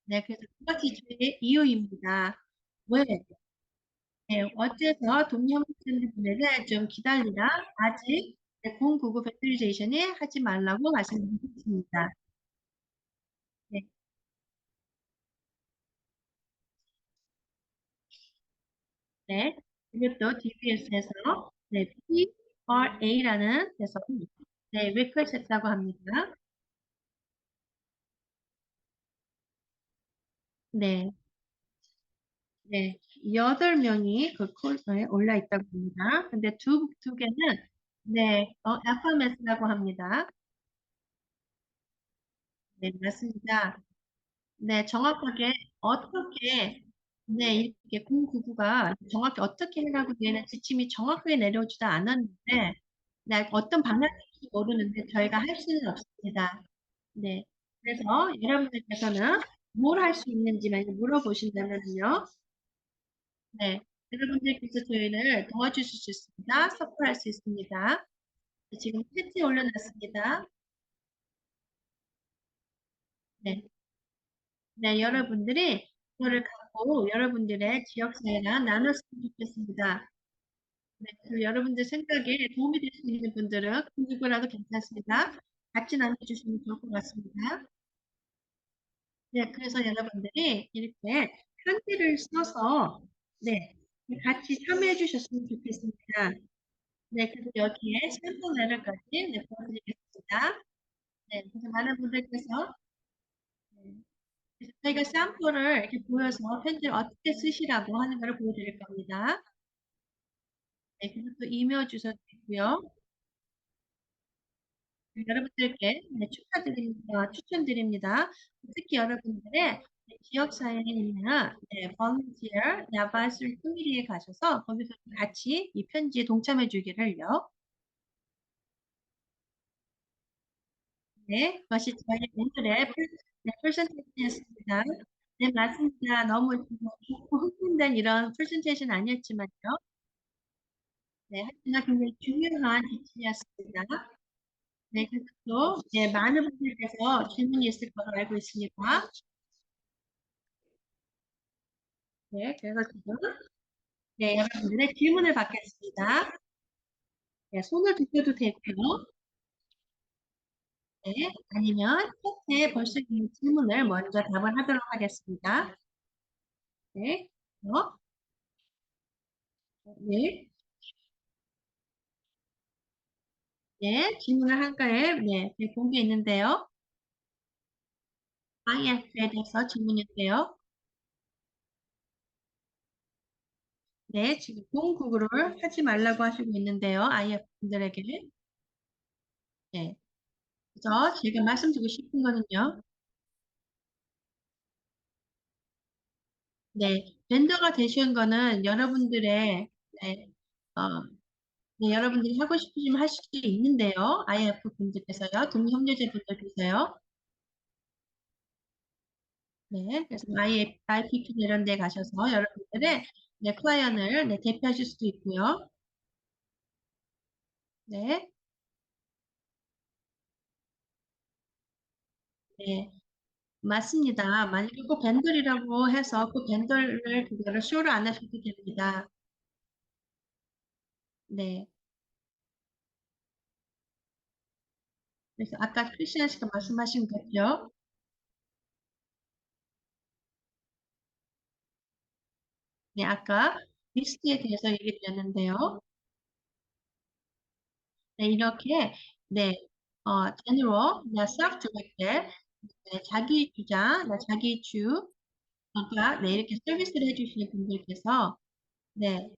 네, 그래서 두 가지 주의 이유입니다. 왜? 네, 어째서 동료분들에게 좀 기다리라. 아직 공구구 배터리제이션이 하지 말라고 말씀드리겠습니다. 네, 네. 그리고 또 DBS에서 네, PRA라는 데서 네, 리퀘스트했다고 합니다. 네, 네. 8명이 그 콜에 올라 있다고 합니다. 근데 두 개는 네, FMS라고 합니다. 네, 맞습니다. 네, 정확하게 어떻게 네, 이렇게 공구구가 정확히 어떻게 하라고 되는 지침이 정확하게 내려오지도 않았는데 네, 어떤 방향인지 모르는데 저희가 할 수는 없습니다. 네. 그래서 여러분들께서는 뭘 할 수 있는지 만약 물어보신다면요. 네. 여러분들께서 저희를 도와주실 수 있습니다. 서포트할 수 있습니다. 네, 지금 채팅에 올려놨습니다. 네. 네, 여러분들이 그거를 갖고 여러분들의 지역사회랑 나눴으면 좋겠습니다. 네, 그리고 여러분들 생각에 도움이 될 수 있는 분들은 그 누구라도 괜찮습니다. 같이 나눠주시면 좋을 것 같습니다. 네, 그래서 여러분들이 이렇게 편지를 써서, 네, 같이 참여해 주셨으면 좋겠습니다. 네, 그래서 여기에 샘플 레터까지 네, 보여드리겠습니다. 네, 그래서 많은 분들께서 네, 그래서 저희가 샘플을 이렇게 보여서 편지를 어떻게 쓰시라고 하는 것을 보여드릴 겁니다. 네, 그리고 또 이메일 주소도 있고요. 네, 여러분들께 네, 축하드립니다. 추천드립니다. 특히 여러분들의 네, 지역사회에 있는 네, volunteer, 네, advisory committee에 가셔서 거기서 같이 이 편지에 동참해 주기를요. 네, 그것이 저희 오늘의 네, 프레젠테이션이었습니다. 네, 맞습니다. 너무 좋고 흥분된 이런 프레젠테이션 아니었지만요. 네, 하지만 굉장히 중요한 지침이었습니다. 네, 그래서 또 네, 많은 분들께서 질문이 있을 것으로 알고 있습니다. 네, 그래서 지금 네, 여러분들의 질문을 받겠습니다. 네, 손을 들어도 되고요. 네, 아니면 챗에 벌써 있는 질문을 먼저 답을 하도록 하겠습니다. 네, 네, 네, 질문을 한가에 네, 네, 본게 있는데요. IF에 대해서 질문인데요. 네, 지금 동국어를 하지 말라고 하시고 있는데요. IF 분들에게. 네, 그래서 제가 말씀드리고 싶은 거는요. 네, 벤더가 되시는 거는 여러분들의 네, 어, 네, 여러분들이 하고 싶으시면 할 수 있는데요. IF 분들께서요, 동료협력자분들께서요. 네, 그래서 IPQ 이런 데 가셔서 여러분들의 네, 클라이언을 네, 대표하실 수도 있고요. 네, 네, 맞습니다. 만약에 꼭 벤더이라고 해서 그 벤더를 그거를 쇼를 안 하셔도 됩니다. 네, 그래서 아까 크리스찬 씨가 말씀하신 거죠. 네, 아까 리스트에 대해서 얘기 드렸는데요. 네, 이렇게, 네, general, 네, self-directed, 네, 자기 주장, 네, 자기 주, 그러니까, 네, 이렇게 서비스를 해주시는 분들께서, 네,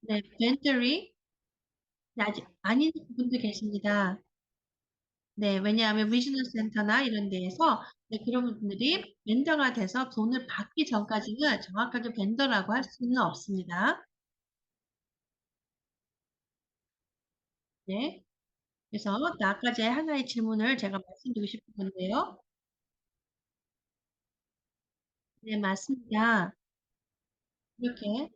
네, 벤더리, 네, 아직 아닌 분들 계십니다. 네, 왜냐하면 리지널 센터나 이런 데에서, 네, 그런 분들이 벤더가 돼서 돈을 받기 전까지는 정확하게 벤더라고 할 수는 없습니다. 네, 그래서 아까 제 하나의 질문을 제가 말씀드리고 싶은 건데요. 네, 맞습니다. 이렇게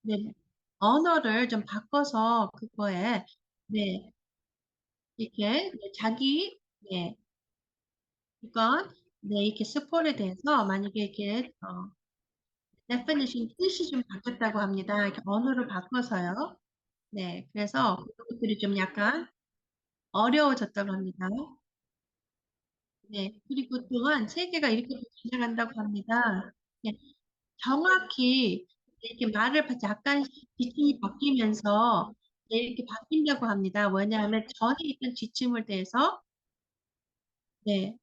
네, 언어를 좀 바꿔서 그거에 네, 이렇게 네, 자기 네, 이건 네, 이렇게 스포에 대해서 만약에 이렇게 definition 뜻이 좀 바뀌었다고 합니다. 이렇게 언어를 바꿔서요. 네, 그래서 그것들이 좀 약간 어려워졌다고 합니다. 네, 그리고 또한 세계가 이렇게 진행한다고 합니다. 네, 정확히 이렇게 말을 약간 지침이 바뀌면서 이렇게 바뀐다고 합니다. 왜냐하면 전에 있던 지침을 대해서 네,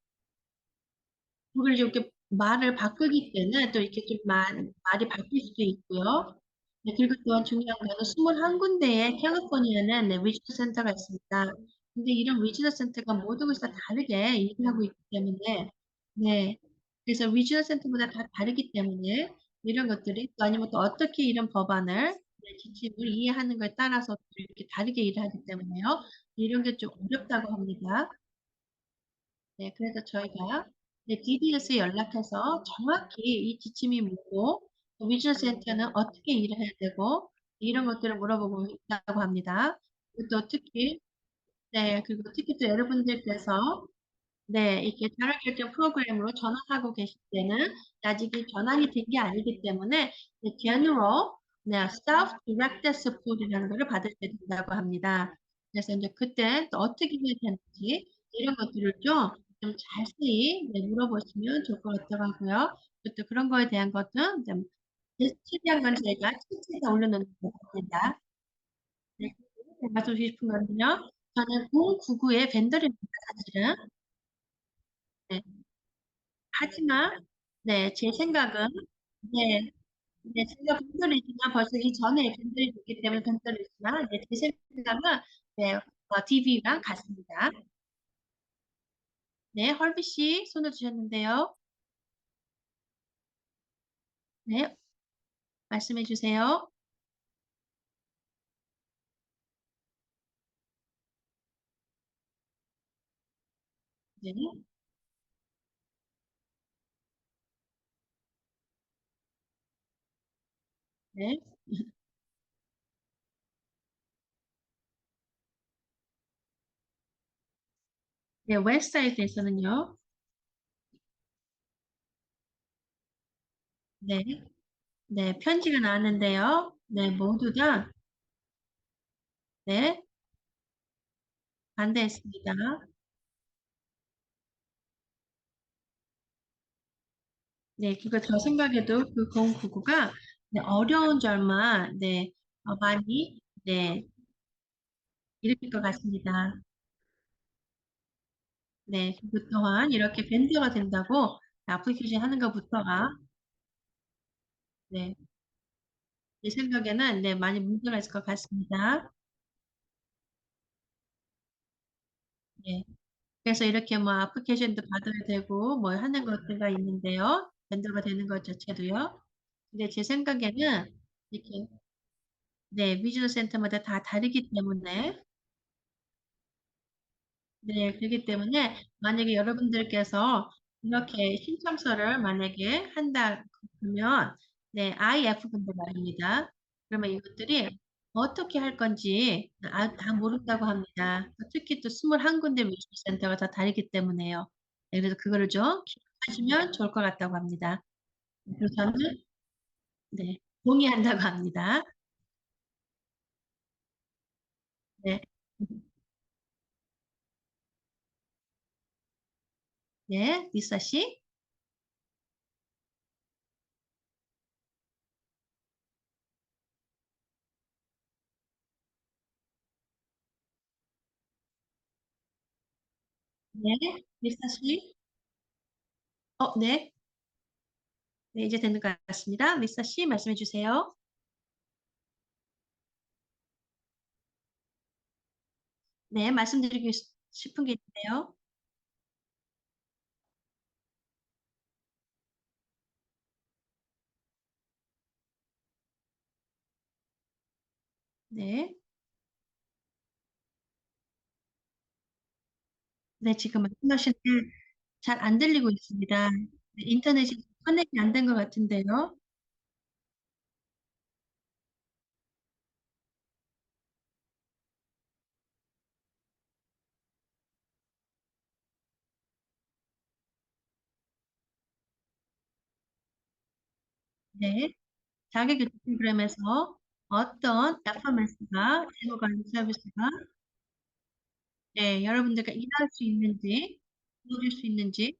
그걸 이렇게 말을 바꾸기 때문에 또 이렇게 좀 말이 바뀔 수도 있고요. 네, 그리고 또한 중요한 거는 21군데의 캘리포니아는 네, 리지널 센터가 있습니다. 근데 이런 리지널 센터가 모든 곳이 다 다르게 일하고 있기 때문에 네, 그래서 리지널 센터마다 다 다르기 때문에 이런 것들이 또 아니면 또 어떻게 이런 법안을 네, 지침을 이해하는 것에 따라서 이렇게 다르게 일을 하기 때문에요. 이런 게 좀 어렵다고 합니다. 네, 그래서 저희가 네, DBS에 연락해서 정확히 이 지침이 뭐고, 위즐 센터는 어떻게 일을 해야 되고, 이런 것들을 물어보고 있다고 합니다. 그리고 또 특히, 네, 그리고 특히 또 여러분들께서 네, 이렇게 자율결정 프로그램으로 전환하고 계실 때는 아직 전환이 된 게 아니기 때문에 네, General, 네, Self-Directed Support이라는 것을 받으셔야 된다고 합니다. 그래서 이제 그때 또 어떻게 해야 되는지 이런 것들을 좀 자세히 네, 물어보시면 좋을 것 같다고 하고요. 또 그런 거에 대한 것은 최대한 저희가 챗에다 올려놓는 겁니다. 네, 말씀드리고 싶은 거는요. 저는 099의 벤더입니다, 사실은. 네. 하지만, 네, 제 생각은, 네, 네, 제가 벤더이지만 벌써 이전에 벤더이 있기 때문에 벤더이지만, 네, 제 생각은, 네, DV랑 같습니다. 네, 헐비 씨, 손을 주셨는데요. 네, 말씀해 주세요. 네, 네, 네, 웹사이트에서는요. 네, 네, 편지가 나왔는데요. 네, 모두 다, 네, 반대했습니다. 네, 그거 저 생각에도 그 099가 네, 어려운 점만, 네, 많이, 네, 일으킬 것 같습니다. 네, 그 또한 이렇게 밴드가 된다고 애플리케이션 하는 것부터가, 네, 제 생각에는, 네, 많이 문제가 있을 것 같습니다. 네. 그래서 이렇게 뭐 애플리케이션도 받아야 되고 뭐 하는 것들가 있는데요. 밴드가 되는 것 자체도요. 근데 제 생각에는 이렇게 네, 비즈니스 센터마다 다 다르기 때문에 네, 그렇기 때문에 만약에 여러분들께서 이렇게 신청서를 만약에 한다 그러면 네, IF 분들 말입니다. 그러면 이것들이 어떻게 할 건지 다 모른다고 합니다. 특히 또 21군데 뮤지컬 센터가 다 다르기 때문에요. 네, 그래서 그거를 좀 기억하시면 좋을 것 같다고 합니다. 그래서 저는 네, 동의한다고 합니다. 네. 네, 리사 씨. 네, 리사 씨. 네. 네, 이제 되는 것 같습니다. 리사 씨, 말씀해 주세요. 네, 말씀드리고 싶은 게 있는데요. 네. 네, 지금 말씀하신 게 잘 안 들리고 있습니다. 네, 인터넷이 커넥이 안 된 것 같은데요. 네. 자기계통 프로그램에서 어떤 퍼포먼스가, 제보가 서비스가, 네, 여러분들과 일할 수 있는지, 도와줄 수 있는지,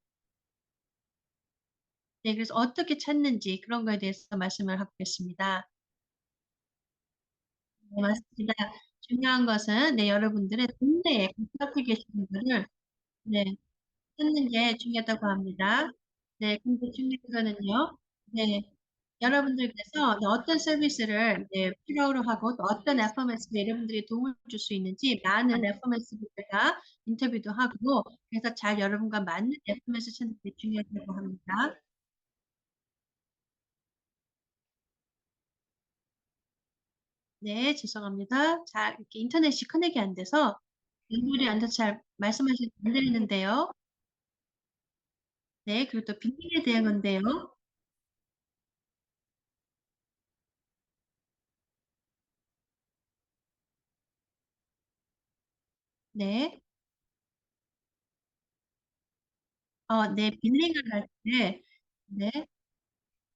네, 그래서 어떻게 찾는지 그런 거에 대해서 말씀을 하겠습니다. 네, 맞습니다. 중요한 것은, 네, 여러분들의 동네에 근접해 계신 분들을, 네, 찾는 게 중요하다고 합니다. 네, 근데 중요한 거는요, 네, 여러분들께서 네, 어떤 서비스를 네, 필요로 하고 또 어떤 FMS에 여러분들이 도움을 줄 수 있는지 많은 FMS들과 인터뷰도 하고 그래서 잘 여러분과 맞는 FMS 찾는 게 중요하다고 합니다. 네, 죄송합니다. 잘 이렇게 인터넷이 커넥이 안 돼서 연결이 안 돼서 잘 말씀하시지 안 들리는데요. 네, 그리고 또 빈민에 대한 건데요. 네, 네, 빌링을 할 때, 네,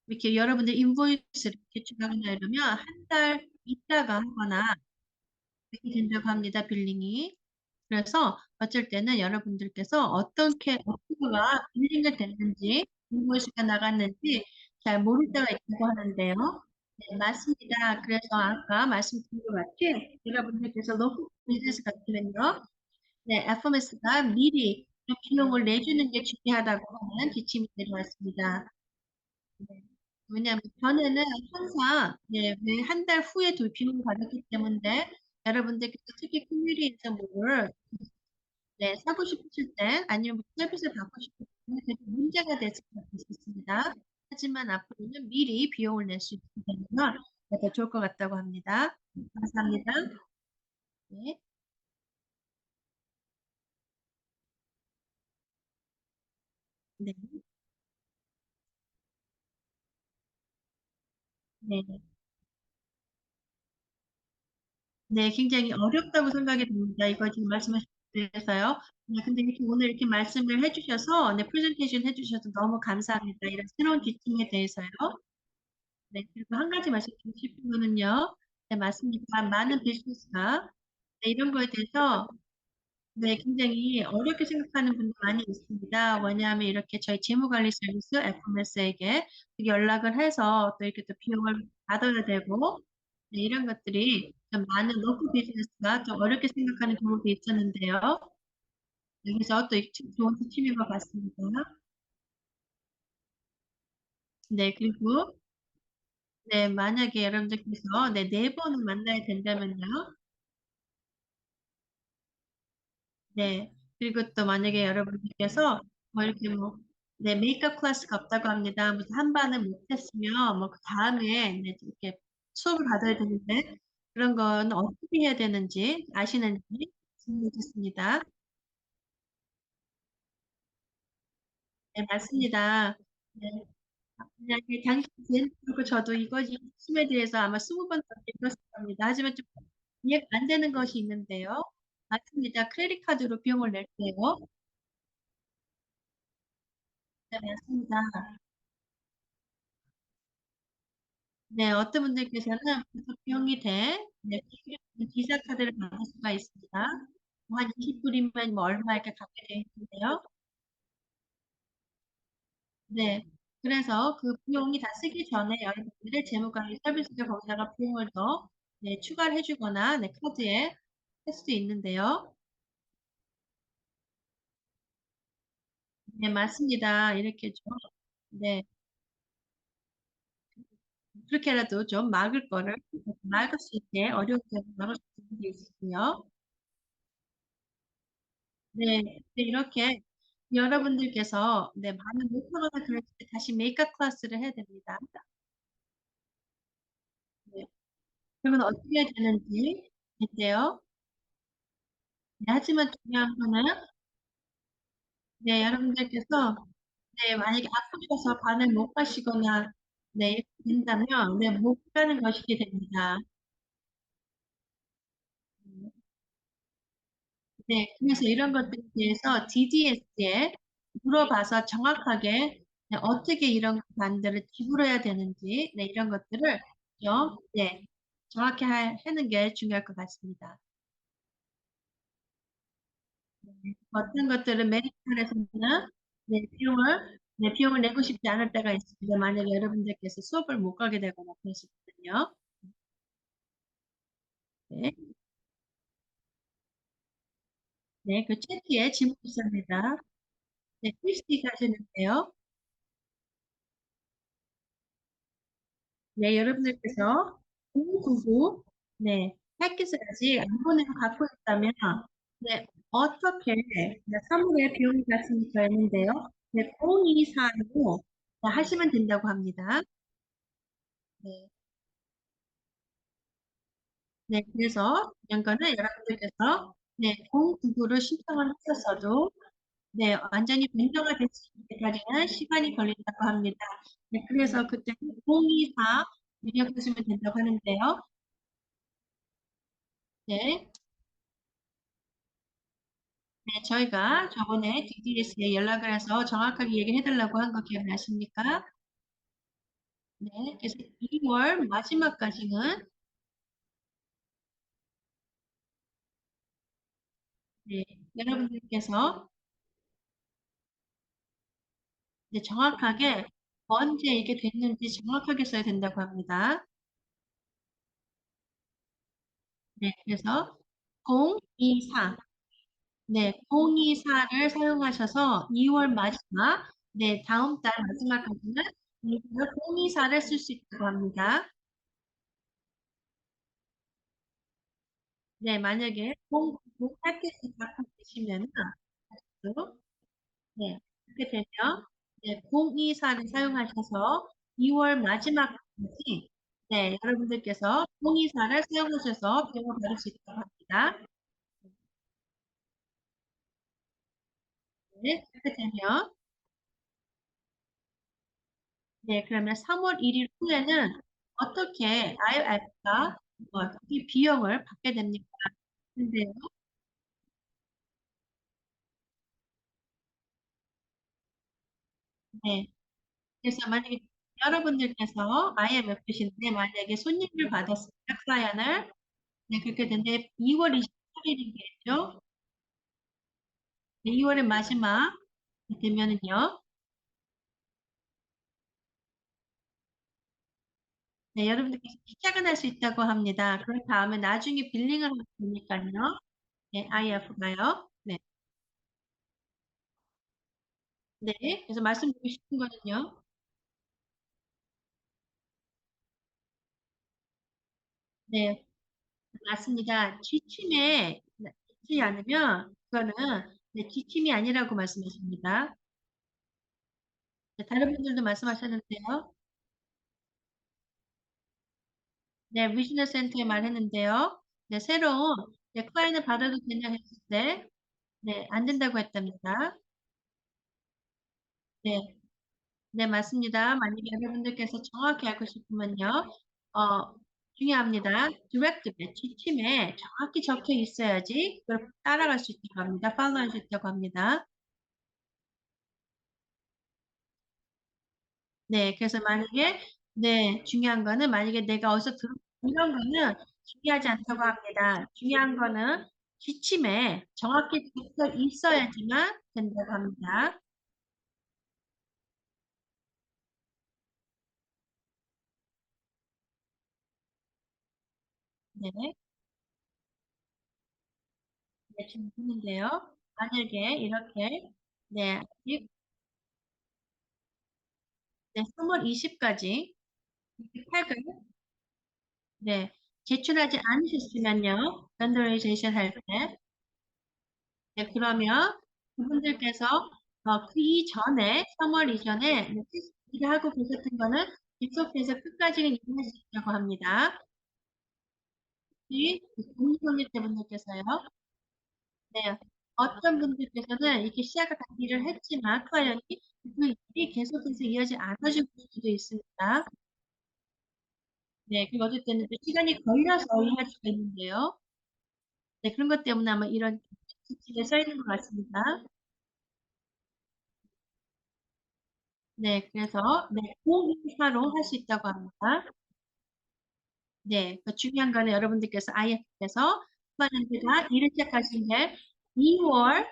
이렇게 여러분들 인보이스를 제출하거나 이러면 한 달 있다가 하거나 이렇게 된다고 합니다, 빌링이. 그래서 어쩔 때는 여러분들께서 어떻게가 빌링이 됐는지, 인보이스가 나갔는지 잘 모를 때가 있다고 하는데요. 네, 맞습니다. 그래서 아까 말씀드린 것 같이 여러분들께서 로컬 비즈니스 같으면요. 네, FMS가 미리 좀 비용을 내주는 게 중요하다고 하는 지침이 내려왔습니다. 네. 왜냐하면 전에는 항상 네, 한 달 후에 비용을 받았기 때문에 여러분들께서 특히 커뮤니티에서 뭐를 네, 사고 싶으실 때 아니면 뭐 서비스를 받고 싶을 때 되게 문제가 될 수가 있습니다. 하지만 앞으로는 미리 비용을 낼 수 있게 되면 더 좋을 것 같다고 합니다. 감사합니다. 네, 네, 네. 네, 굉장히 어렵다고 생각이 듭니다. 이거 지금 말씀하신 데서요. 네, 근데 이렇게 오늘 이렇게 말씀을 해주셔서, 네, 프레젠테이션 해주셔서 너무 감사합니다. 이런 새로운 지침에 대해서요. 네, 그리고 한 가지 말씀드리고 싶은 거는요. 네, 맞습니다. 많은 비즈니스가 네, 이런 거에 대해서 네, 굉장히 어렵게 생각하는 분들 많이 있습니다. 왜냐하면 이렇게 저희 재무관리 서비스 FMS에게 연락을 해서 또 이렇게 또 비용을 받아야 되고 네, 이런 것들이 좀 많은 로컬 비즈니스가 좀 어렵게 생각하는 경우도 있었는데요. 여기서 또 좋은 팁인 것 같습니다. 네, 그리고 네, 만약에 여러분들께서 네 번을 만나야 된다면요. 네. 그리고 또 만약에 여러분들께서 뭐 이렇게 뭐, 네, 메이크업 클래스가 없다고 합니다. 무슨 한 반을 못했으면 뭐 그 다음에 네, 이렇게 수업을 받아야 되는데 그런 건 어떻게 해야 되는지 아시는지 질문해 주셨습니다. 네, 맞습니다. 네. 만약에 당신 그리고 저도 이 팀에 대해서 아마 20번 넘게 들었을 겁니다. 하지만 좀 이해가 안 되는 것이 있는데요. 맞습니다. 크레딧 카드로 비용을 낼 때요. 네, 맞습니다. 네, 어떤 분들께서는 비용이 돼, 네, 기사 카드를 받을 수가 있습니다. 뭐한 20불이면 뭐 얼마 이렇게 갖게 되어 있는데요. 네, 그래서 그 비용이 다 쓰기 전에 여러분들의 재무관리 서비스를 거기다가 비용을 더 네, 추가를 해주거나 네, 카드에 할 수도 있는데요. 네, 맞습니다. 이렇게 좀, 네, 그렇게라도 좀 막을 수 있게 어려운 점을 막을 수 있는 게 있고요. 네, 네, 이렇게 여러분들께서 네, 많은 못하거나 그럴 때 다시 메이크업 클래스를 해야 됩니다. 네, 그러면 어떻게 해야 되는지 있대요. 네, 하지만 중요한 거는 네, 여러분들께서 네, 만약에 아프셔서 반을 못 가시거나 네, 이렇게 된다면 네, 못 가는 것이게 됩니다. 네, 그래서 이런 것들에 대해서 DDS에 물어봐서 정확하게 네, 어떻게 이런 반들을 지불해야 되는지 네, 이런 것들을 좀 네, 정확히 하는 게 중요할 것 같습니다. 네, 어떤 것들은 메디칼에서는 비용을 내고 싶지 않을 때가 있습니다. 만약에 여러분들께서 수업을 못 가게 되거나 그러시거든요. 네, 네, 그 채티에 질문 있습니다. 네, 퀴즈 하시는데요. 네, 여러분들께서 099, 네, 패키지까지 안번을 갖고 있다면, 네, 어떻게, 네, 선물의 비용이 같이 되는데요. 네, 0245 하시면 된다고 합니다. 네, 네, 그래서 이런 거는 여러분들께서, 네, 099를 신청을 하셨어도, 네, 완전히 변경가 될 수 있기까지는 시간이 걸린다고 합니다. 네, 그래서 그때 024 입력하시면 된다고 하는데요. 네. 네, 저희가 저번에 DDS에 연락을 해서 정확하게 얘기를 해달라고 한 거 기억나십니까? 네, 그래서 2월 마지막까지는 네, 여러분들께서 네, 정확하게 언제 이게 됐는지 정확하게 써야 된다고 합니다. 네, 그래서 024, 네, 024를 사용하셔서 2월 마지막, 네, 다음 달 마지막까지는 024를 쓸 수 있다고 합니다. 네, 만약에 0타켓을 갖고 계시면은, 네, 그렇게 되면, 네, 024를 사용하셔서 2월 마지막까지, 네, 여러분들께서 024를 사용하셔서 비용을 받을 수 있다고 합니다. 네, 그렇게 되면, 네, 그러면 3월 1일 후에는 어떻게 IF가 이 비용을 받게 됩니까? 근데요, 네. 그래서 만약에 여러분들께서 IMF신데 만약에 손님을 받았습니다. 클라이언을. 네, 그렇게 되는데 2월 28일이겠죠? 네, 2월의 마지막 되면은요. 네, 여러분들께서 시작은 할 수 있다고 합니다. 그런 다음에 나중에 빌링을 하면 되니까요. 네, IF가요. 네. 네. 그래서 말씀드리고 싶은 거는요. 네, 맞습니다. 지침에 있지 않으면 그거는 네, 지침이 아니라고 말씀하십니다. 네, 다른 분들도 말씀하셨는데요. 네, 비즈니스 센터에 말했는데요. 네, 새로운 네, 클라이언을 받아도 되냐 했을 때, 네, 안 된다고 했답니다. 네, 네, 맞습니다. 만약에 여러분들께서 정확히 알고 싶으면요, 어, 중요합니다. 디렉티브, 지침에 정확히 적혀 있어야지 그걸 따라갈 수 있다고 합니다. 팔로우할 수 있다고 합니다. 네, 그래서 만약에, 네, 중요한 거는 만약에 내가 어디서 들은 이런 거는 중요하지 않다고 합니다. 중요한 거는 지침에 정확히 적혀 있어야지만 된다고 합니다. 네, 네, 지금 듣는데요. 만약에 이렇게, 네, 아직, 네, 3월 20까지 팩을, 네, 제출하지 않으셨으면요, 밴더레이제이션 할 때, 네, 그러면 그분들께서 그 이전에 3월 이전에 일을 하고 계셨던 거는 계속해서 끝까지는 일할 수 있다고 합니다. 특히 공무원일 때 분들께서요. 네, 어떤 분들께서는 이렇게 시작을 다 일을 했지만 클라이언이 그 일이 계속해서 이어지 않아질 수도 있습니다. 네, 그리고 어떨 때는 또 시간이 걸려서 일할 수가 있는데요. 네, 그런 것 때문에 아마 이런 지침에 써 있는 것 같습니다. 네, 그래서 네, 공인사로 할 수 있다고 합니다. 네, 그 중요한 거는 여러분들께서 IF에서 클라이언트가 일을 시작하신 게 2월,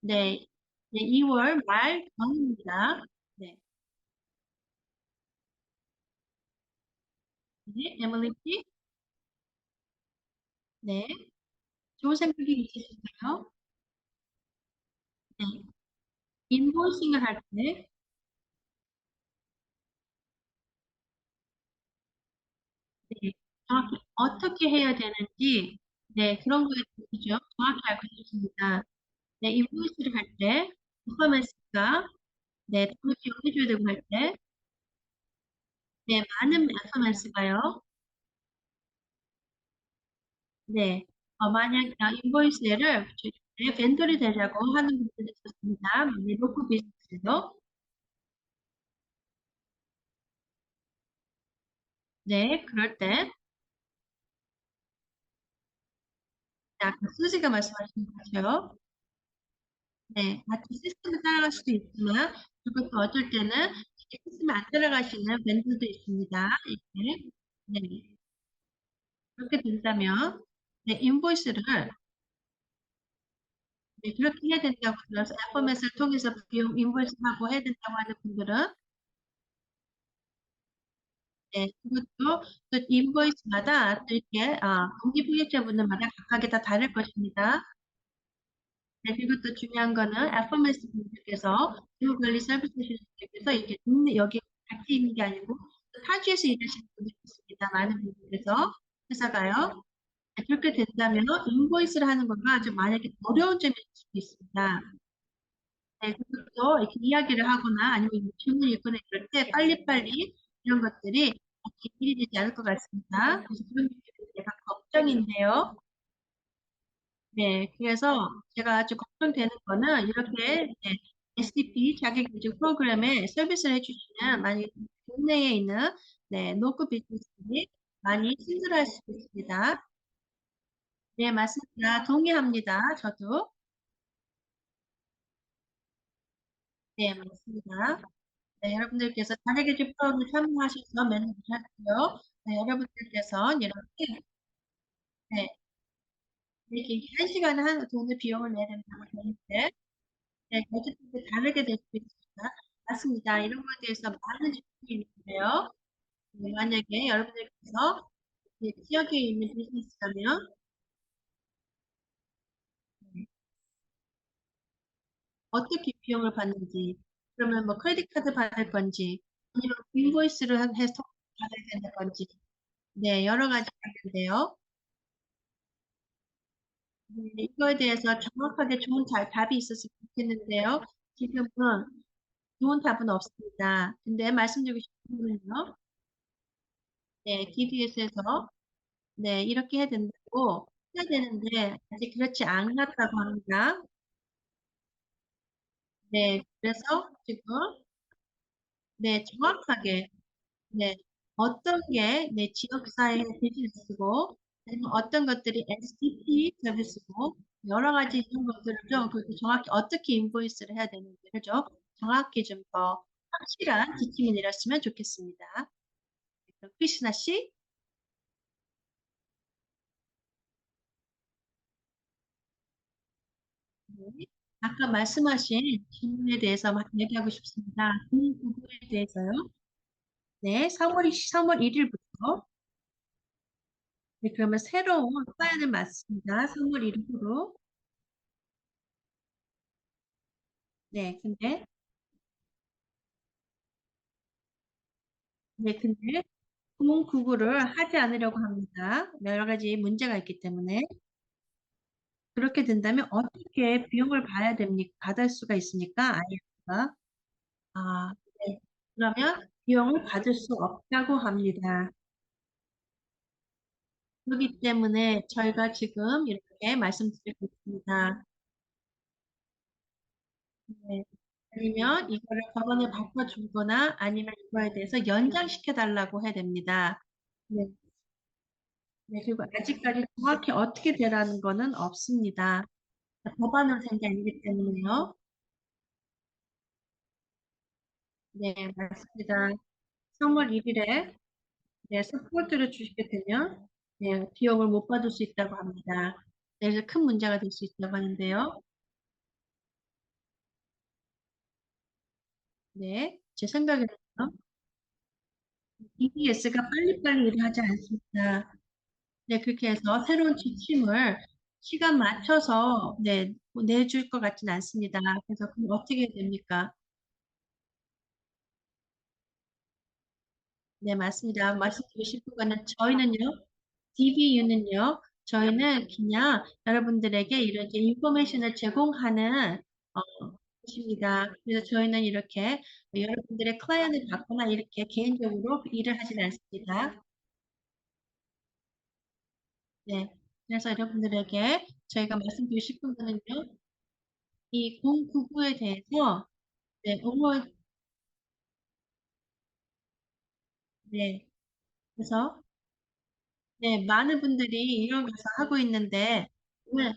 네, 네, 2월 말 전입니다. 네, 네, 에밀리 씨, 네, 좋은 생각이 있으신가요? 네, 인보이싱을 할 때, 네, 정확히 어떻게 해야 되는지, 네, 그런 거에 대해서 정확히 알고 있습니다. 네, 인보이스를 할 때, 퍼포먼스가, 네, 돈을 지원해줘야 되고 할 때, 네, 많은 퍼포먼스가요. 네. 만약 인보이스를 벤더리 되자고 하는 분들이 있었습니다. 네, 로컬 비즈니스도. 네, 그럴 때, 아까 수지가 말씀하신 것처럼, 네, 같은 시스템을 따라갈 수도 있지만, 그리고 또 어쩔 때는 시스템을 안 따라가시는 벤더도 있습니다. 이렇게. 네. 그렇게 된다면, 네, 인보이스를, 네, 그렇게 해야 된다고 들어서 FMS를 통해서 비용 인보이스하고 해야 된다고 하는 분들은, 네, 그것도 또 인보이스마다 또 이렇게 동기부여자분들마다 각각이 다 다를 것입니다. 네, 그리고 또 중요한 거는 FMS 분들께서 지구관리 서비스 분들께서 이렇게 동네 여기 같이 있는 게 아니고 또 타지에서 일하시는 분들이 있습니다. 많은 분들께서 회사가요. 네, 그렇게 된다면 인보이스를 하는 거가 좀 만약에 어려운 점이 있을 수도 있습니다. 네, 그것도 이렇게 이야기를 하거나 아니면 질문 읽거나 이럴 때 빨리빨리 이런 것들이 이렇게 일이 되지 않을 것 같습니다. 그래서 그런 게 약간 걱정인데요. 네, 그래서 제가 아주 걱정되는 거는 이렇게 네, SDP 자기교육 프로그램에 서비스를 해주시는 많이 국내에 있는 네, 노크 비즈니스들이 많이 힘들어할 수도 있습니다. 네, 맞습니다. 동의합니다. 저도. 네, 맞습니다. 네, 여러분들께서 자기계주 프로그램 참여하셔서 매너를 하고요. 네, 여러분들께서 이렇게 네, 이렇게 한 시간에 한 돈의 비용을 내야 된다고 되는데 네, 어쨌든 다르게 될 수 있습니다. 맞습니다. 이런 거에 대해서 많은 질문이 있는데요. 네, 만약에 여러분들께서 네, 지역에 있는 비즈니스라면 네, 어떻게 비용을 받는지, 그러면 뭐 크레딧 카드 받을 건지, 아니면 인보이스를 해서 받아야 되는 건지, 네, 여러 가지가 있는데요. 이거에 대해서 정확하게 좋은 답이 있었으면 좋겠는데요. 지금은 좋은 답은 없습니다. 근데 말씀드리고 싶은 거는요. 네, DDS에서 네, 이렇게 해야 된다고 해야 되는데 아직 그렇지 않았다고 합니다. 네, 그래서 지금 네, 정확하게 네, 어떤 게 내 지역사회의 비즈니스고 아니면 어떤 것들이 SDP 서비스고 여러 가지 이런 것들을 좀 그렇게 정확히 어떻게 인보이스를 해야 되는지 그죠? 정확히 좀 더 확실한 지침이 내렸으면 좋겠습니다. 그럼 크리스나 씨, 네. 아까 말씀하신 질문에 대해서 막 얘기하고 싶습니다. 부분에 대해서요. 네, 3월 1일부터 네, 그러면 새로운 사연을 맞습니다. 3월 1일부로 근데 공구구를 하지 않으려고 합니다. 여러 가지 문제가 있기 때문에. 그렇게 된다면 어떻게 비용을 봐야 됩니까? 받을 수가 있습니까? 아이가. 아, 네. 그러면 비용을 받을 수 없다고 합니다. 그렇기 때문에 저희가 지금 이렇게 말씀드리고 있습니다. 네. 아니면 이거를 법원에 바꿔주거나 아니면 이거에 대해서 연장시켜 달라고 해야 됩니다. 네. 네, 그리고 아직까지 정확히 어떻게 되라는 거는 없습니다. 법안으로 된 게 아니기 때문에요. 네, 맞습니다. 3월 1일에 네, 서포트를 주시게 되면 네, 비용을 못 받을 수 있다고 합니다. 네, 그래서 큰 문제가 될 수 있다고 하는데요. 네, 제 생각에는 EBS가 빨리빨리 일을 하지 않습니다. 네, 그렇게 해서 새로운 지침을 시간 맞춰서 네, 내줄 것 같지는 않습니다. 그래서 그럼 어떻게 해야 됩니까? 네, 맞습니다. 말씀드리고 싶은 거는 저희는요, DBU는요, 저희는 그냥 여러분들에게 이렇게 인포메이션을 제공하는 곳입니다. 그래서 저희는 이렇게 여러분들의 클라이언을 받거나 이렇게 개인적으로 일을 하진 않습니다. 네. 그래서 여러분들에게 저희가 말씀드리고 싶은 거는요, 이 099에 대해서 네, 응원, 네. 그래서 네, 많은 분들이 이런 것을 하고 있는데 네,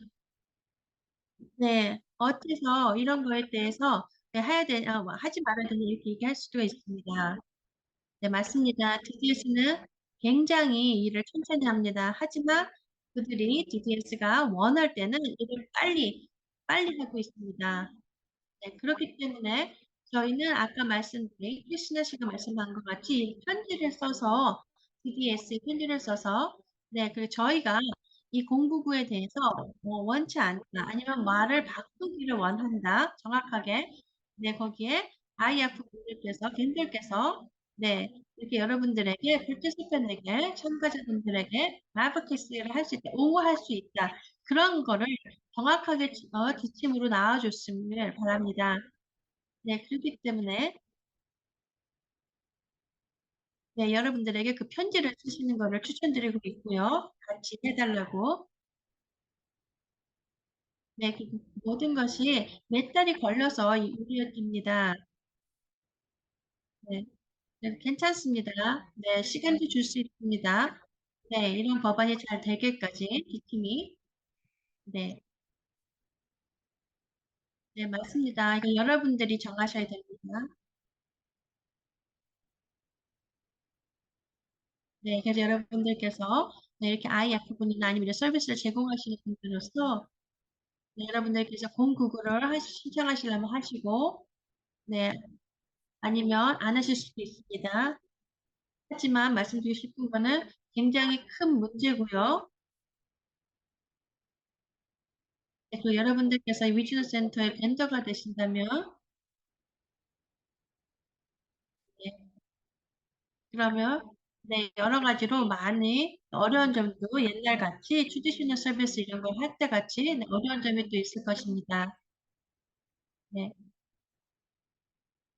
네, 어째서 이런 거에 대해서 네, 해야 되냐, 뭐 하지 말아야 되냐 이렇게 얘기할 수도 있습니다. 네, 맞습니다. DDS는 굉장히 일을 천천히 합니다. 하지만 그들이 DDS가 원할 때는 일을 빨리 하고 있습니다. 네, 그렇기 때문에 저희는 아까 말씀드린 크리스나 씨가 말씀한 것 같이 편지를 써서 DDS에 편지를 써서 네, 그리고 저희가 이 공부구에 대해서 원치 않다 아니면 말을 바꾸기를 원한다 정확하게 네 거기에 IF 분들께서 밴들께서 네 이렇게 여러분들에게 participant에게 참가자분들에게 advocacy를 할 수 있다 옹호할 수 있다 그런 거를 정확하게 지침으로 나와줬으면 바랍니다. 네, 그렇기 때문에 네, 여러분들에게 그 편지를 쓰시는 거를 추천드리고 있고요. 같이 해달라고. 네, 그 모든 것이 몇 달이 걸려서 이루어집니다. 네, 네, 괜찮습니다. 네, 시간도 줄 수 있습니다. 네, 이런 법안이 잘 되기까지 이 팀이 네, 네, 맞습니다. 이거 여러분들이 정하셔야 됩니다. 네, 그래서 여러분들께서 네, 이렇게 IF분이나 아니면 이런 서비스를 제공하시는 분들로서 네, 여러분들께서 공구글을 신청하시려면 하시고, 네, 아니면 안 하실 수도 있습니다. 하지만 말씀드리고 싶은 거는 굉장히 큰 문제고요. 네, 그 여러분들께서 위즈너 센터의 벤더가 되신다면, 네, 그러면 네, 여러 가지로 많이 어려운 점도 옛날 같이 트디셔널 서비스 이런 걸 할 때 같이 네, 어려운 점이 또 있을 것입니다. 네,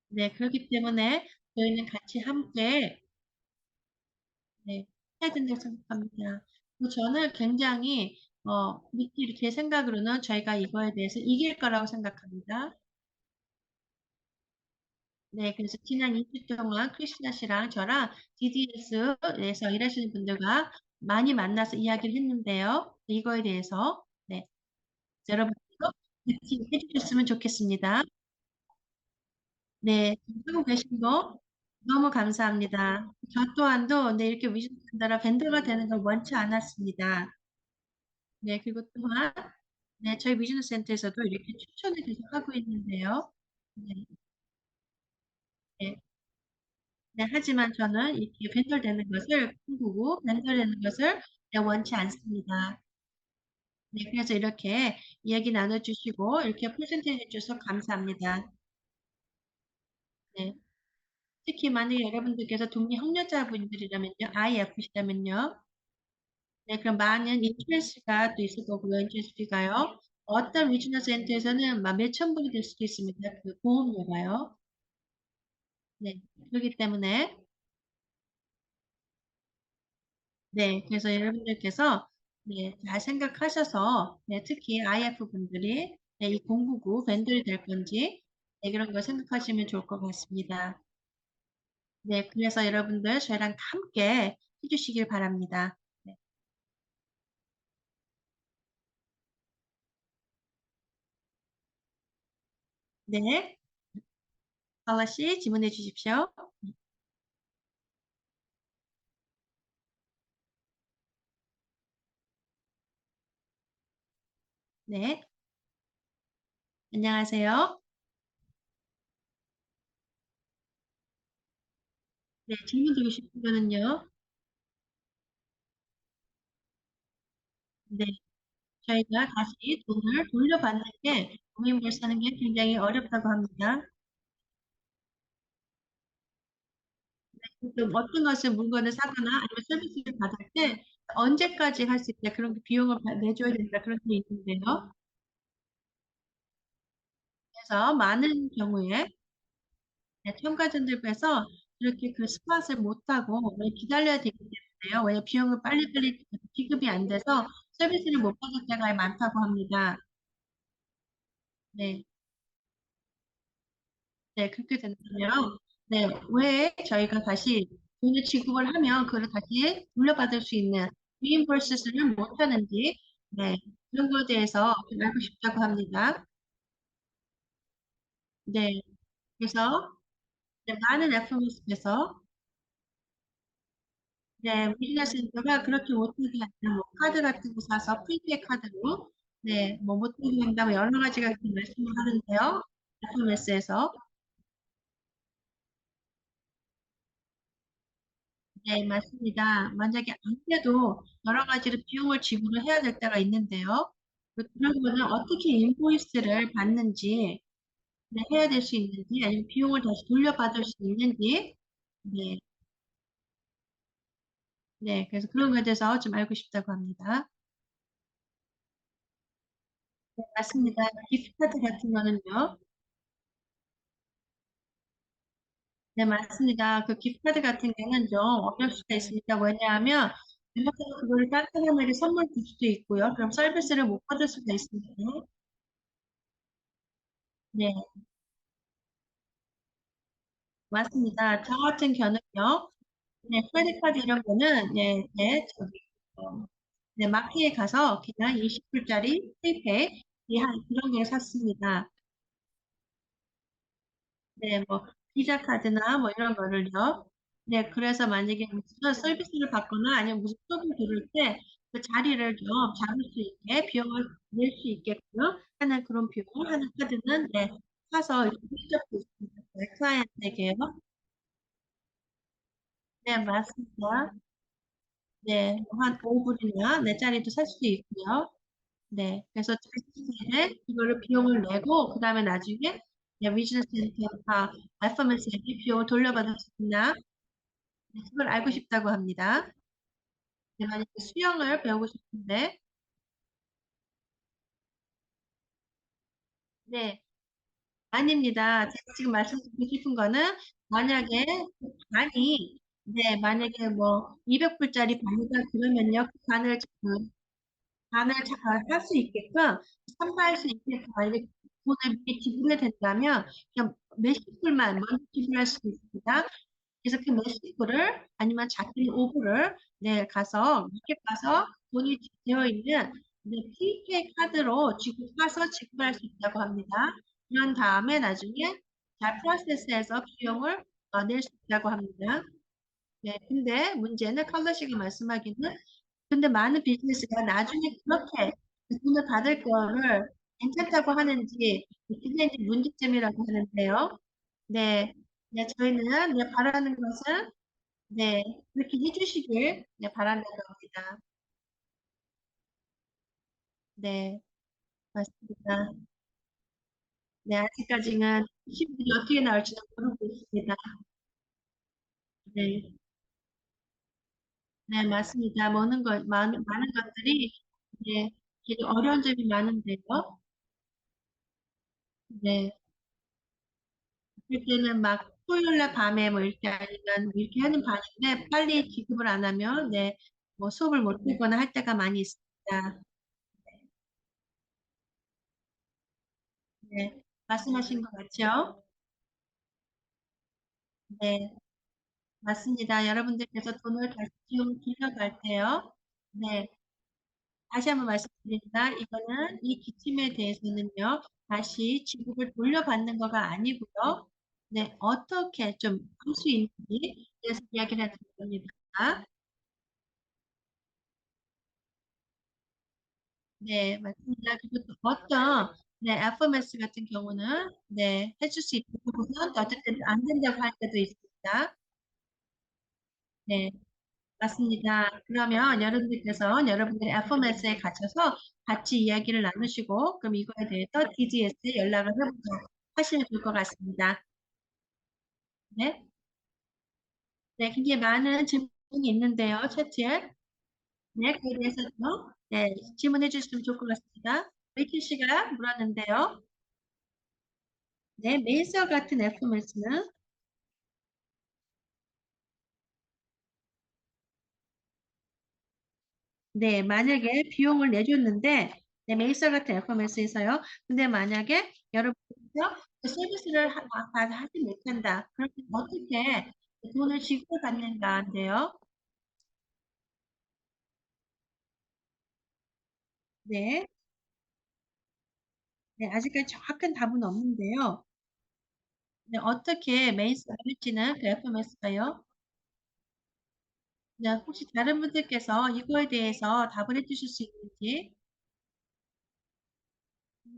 네, 그렇기 때문에 저희는 같이 함께 네, 해야 된다고 생각합니다. 그리고 저는 굉장히, 제 생각으로는 저희가 이거에 대해서 이길 거라고 생각합니다. 네, 그래서 지난 2주 동안 크리스나 씨랑 저랑 DDS에서 일하시는 분들과 많이 만나서 이야기를 했는데요. 이거에 대해서, 네, 여러분들도 같이 해주셨으면 좋겠습니다. 네, 지금 하고 계신 거 너무 감사합니다. 저 또한도 네, 이렇게 위즈나라 밴더가 되는 걸 원치 않았습니다. 네, 그리고 또한, 네, 저희 비즈니스 센터에서도 이렇게 추천을 계속 하고 있는데요. 네, 네, 네, 하지만 저는 이렇게 변절되는 것을 꿈꾸고 변절되는 것을 네, 원치 않습니다. 네, 그래서 이렇게 이야기 나눠주시고 이렇게 프레젠트 해주셔서 감사합니다. 네, 특히 만약에 여러분들께서 동료 학력자분들이라면요, IF시다면요, 네, 그럼 많은 인트레스가 또 있을 거고요, 인트레스가요. 어떤 리지널 센터에서는 막 몇천 분이 될 수도 있습니다. 그 보험료가요. 네, 그렇기 때문에 네, 그래서 여러분들께서 네, 잘 생각하셔서 네, 특히 IF 분들이 네, 이 공부구 밴들이 될 건지 네, 그런 걸 생각하시면 좋을 것 같습니다. 네, 그래서 여러분들 저희랑 함께 해주시길 바랍니다. 네, 네, 달라 씨 질문해 주십시오. 네, 안녕하세요. 네, 질문 드리고 싶은 거는요. 네, 저희가 다시 돈을 돌려받는 게 도민불사는 게 굉장히 어렵다고 합니다. 좀 어떤 것을 물건을 사거나 아니면 서비스를 받을 때 언제까지 할 수 있다 그런 비용을 내줘야 된다 그런 게 있는데요. 그래서 많은 경우에 네, 참가자들께서 이렇게 그 스팟을 못하고 기다려야 되기 때문에요. 왜 비용을 빨리빨리 지급이 안 돼서 서비스를 못 받을 때가 많다고 합니다. 네, 네 그렇게 된다면 네, 왜 저희가 다시 돈을 지급을 하면 그걸 다시 돌려받을 수 있는 리임버스를 못 하는지 네, 그런 거에 대해서 좀 알고 싶다고 합니다. 네, 그래서 네, 많은 FMS에서 네, 비즈니스 센터가 그렇게 못하게 한다, 뭐 카드 같은 거 사서 프리페이 카드로 네, 뭐 못하게 한다고 여러 가지가 이렇게 말씀을 하는데요. FMS에서 네, 맞습니다. 만약에 안 돼도 여러 가지로 비용을 지불을 해야 될 때가 있는데요. 그런 거는 어떻게 인보이스를 받는지, 네, 해야 될 수 있는지, 아니면 비용을 다시 돌려받을 수 있는지, 네, 네, 그래서 그런 거에 대해서 좀 알고 싶다고 합니다. 네, 맞습니다. 기프트카드 같은 거는요. 네, 맞습니다. 그 기프트카드 같은 경우는 좀 어려울 수가 있습니다. 왜냐하면 잘못해서 그거를 다른 사람에게 선물 줄 수도 있고요. 그럼 서비스를 못 받을 수가 있습니다. 네, 맞습니다. 저 같은 경우는요. 네, 크레딧 카드 이런 거는 저기 네, 마트에 가서 그냥 20불짜리 프리페이 그런 게 샀습니다. 네, 뭐 비자 카드나 뭐 이런 거를요. 네, 그래서 만약에 무슨 서비스를 받거나 아니면 무슨 수업을 들을 때 그 자리를 좀 잡을 수 있게 비용을 낼 수 있게끔 하는 그런 비용을 하는 카드는 사서 이렇게 적고 있습니다. 네, 클라이언트에게요. 네, 맞습니다. 네, 뭐한 5불이나 4짜리도 살 수도 있고요. 네, 그래서 자신의 그거를 비용을 내고 그 다음에 나중에 비즈니스 센터가 알파메스에게 비용을 돌려받을 수 있나 그걸 알고 싶다고 합니다. 네, 만약에 수영을 배우고 싶은데 네, 아닙니다. 제가 지금 말씀드리고 싶은 거는 만약에 그 반이 만약에 뭐 200불짜리 반이다 그러면요 그 반을 할 수 있게끔 참가할 수 있게끔 만약에 돈을 미리 지불해 된다면 그냥 몇십 불만 먼저 지불할 수 있습니다. 그래서 그 몇십 불을 아니면 작게는 5불을 가서 마켓 가서 돈이 되어 있는 프리페이 카드로 사서 지불할 수 있다고 합니다. 그런 다음에 나중에 잘 프로세스해서 비용을 낼 수 있다고 합니다. 네, 근데 문제는 컬러 씨가 말씀하기는 근데 많은 비즈니스가 나중에 그렇게 돈을 받을 거를 괜찮다고 하는지 그게 이제 문제점이라고 하는데요. 네, 저희는 바라는 것은 그렇게 해주시길 바란다고 합니다. 네, 맞습니다. 네, 아직까지는 시분이 어떻게 나올지는 모르고 있습니다. 네, 네, 맞습니다. 많은 것들이 되게 어려운 점이 많은데요. 네. 그때는 막 토요일 날 밤에 뭐 이렇게 아니면 뭐 이렇게 하는 반인데 빨리 기급을 안 하면 뭐 수업을 못 들거나 할 때가 많이 있습니다. 네. 말씀하신 것 같죠? 네. 맞습니다. 여러분들께서 돈을 다시 돌려갈 때요. 네. 다시 한번 말씀드립니다. 이거는 이 기침에 대해서는요. 다시 지급을 돌려받는 거가 아니고요. 네. 어떻게 좀 할 수 있는지 그래서 이야기를 하는 겁니다. 네, 맞습니다. 그리고 또 어떤, FMS 같은 경우는, 해줄 수 있고, 또 어쨌든 안 된다고 할 때도 있습니다. 네, 맞습니다. 그러면 여러분들께서 여러분들의 FMS에 갇혀서 같이 이야기를 나누시고, 그럼 이거에 대해서 DGS에 연락을 해보도록 하시면 좋을 것 같습니다. 네, 굉장히 많은 질문이 있는데요, 채팅에. 네, 그에 대해서도, 질문해 주시면 좋을 것 같습니다. 레이튼 씨가 물었는데요. 네, 메이서 같은 FMS는 만약에 비용을 내줬는데, 메이서 같은 FMS에서요. 근데 만약에 여러분께서 그 서비스를 하지 못한다. 그러면 어떻게 돈을 지급받는가인데요. 네, 아직까지 정확한 답은 없는데요. 어떻게 메이서가 할지는 그 FMS가요. 혹시 다른 분들께서 이거에 대해서 답을 해주실 수 있는지.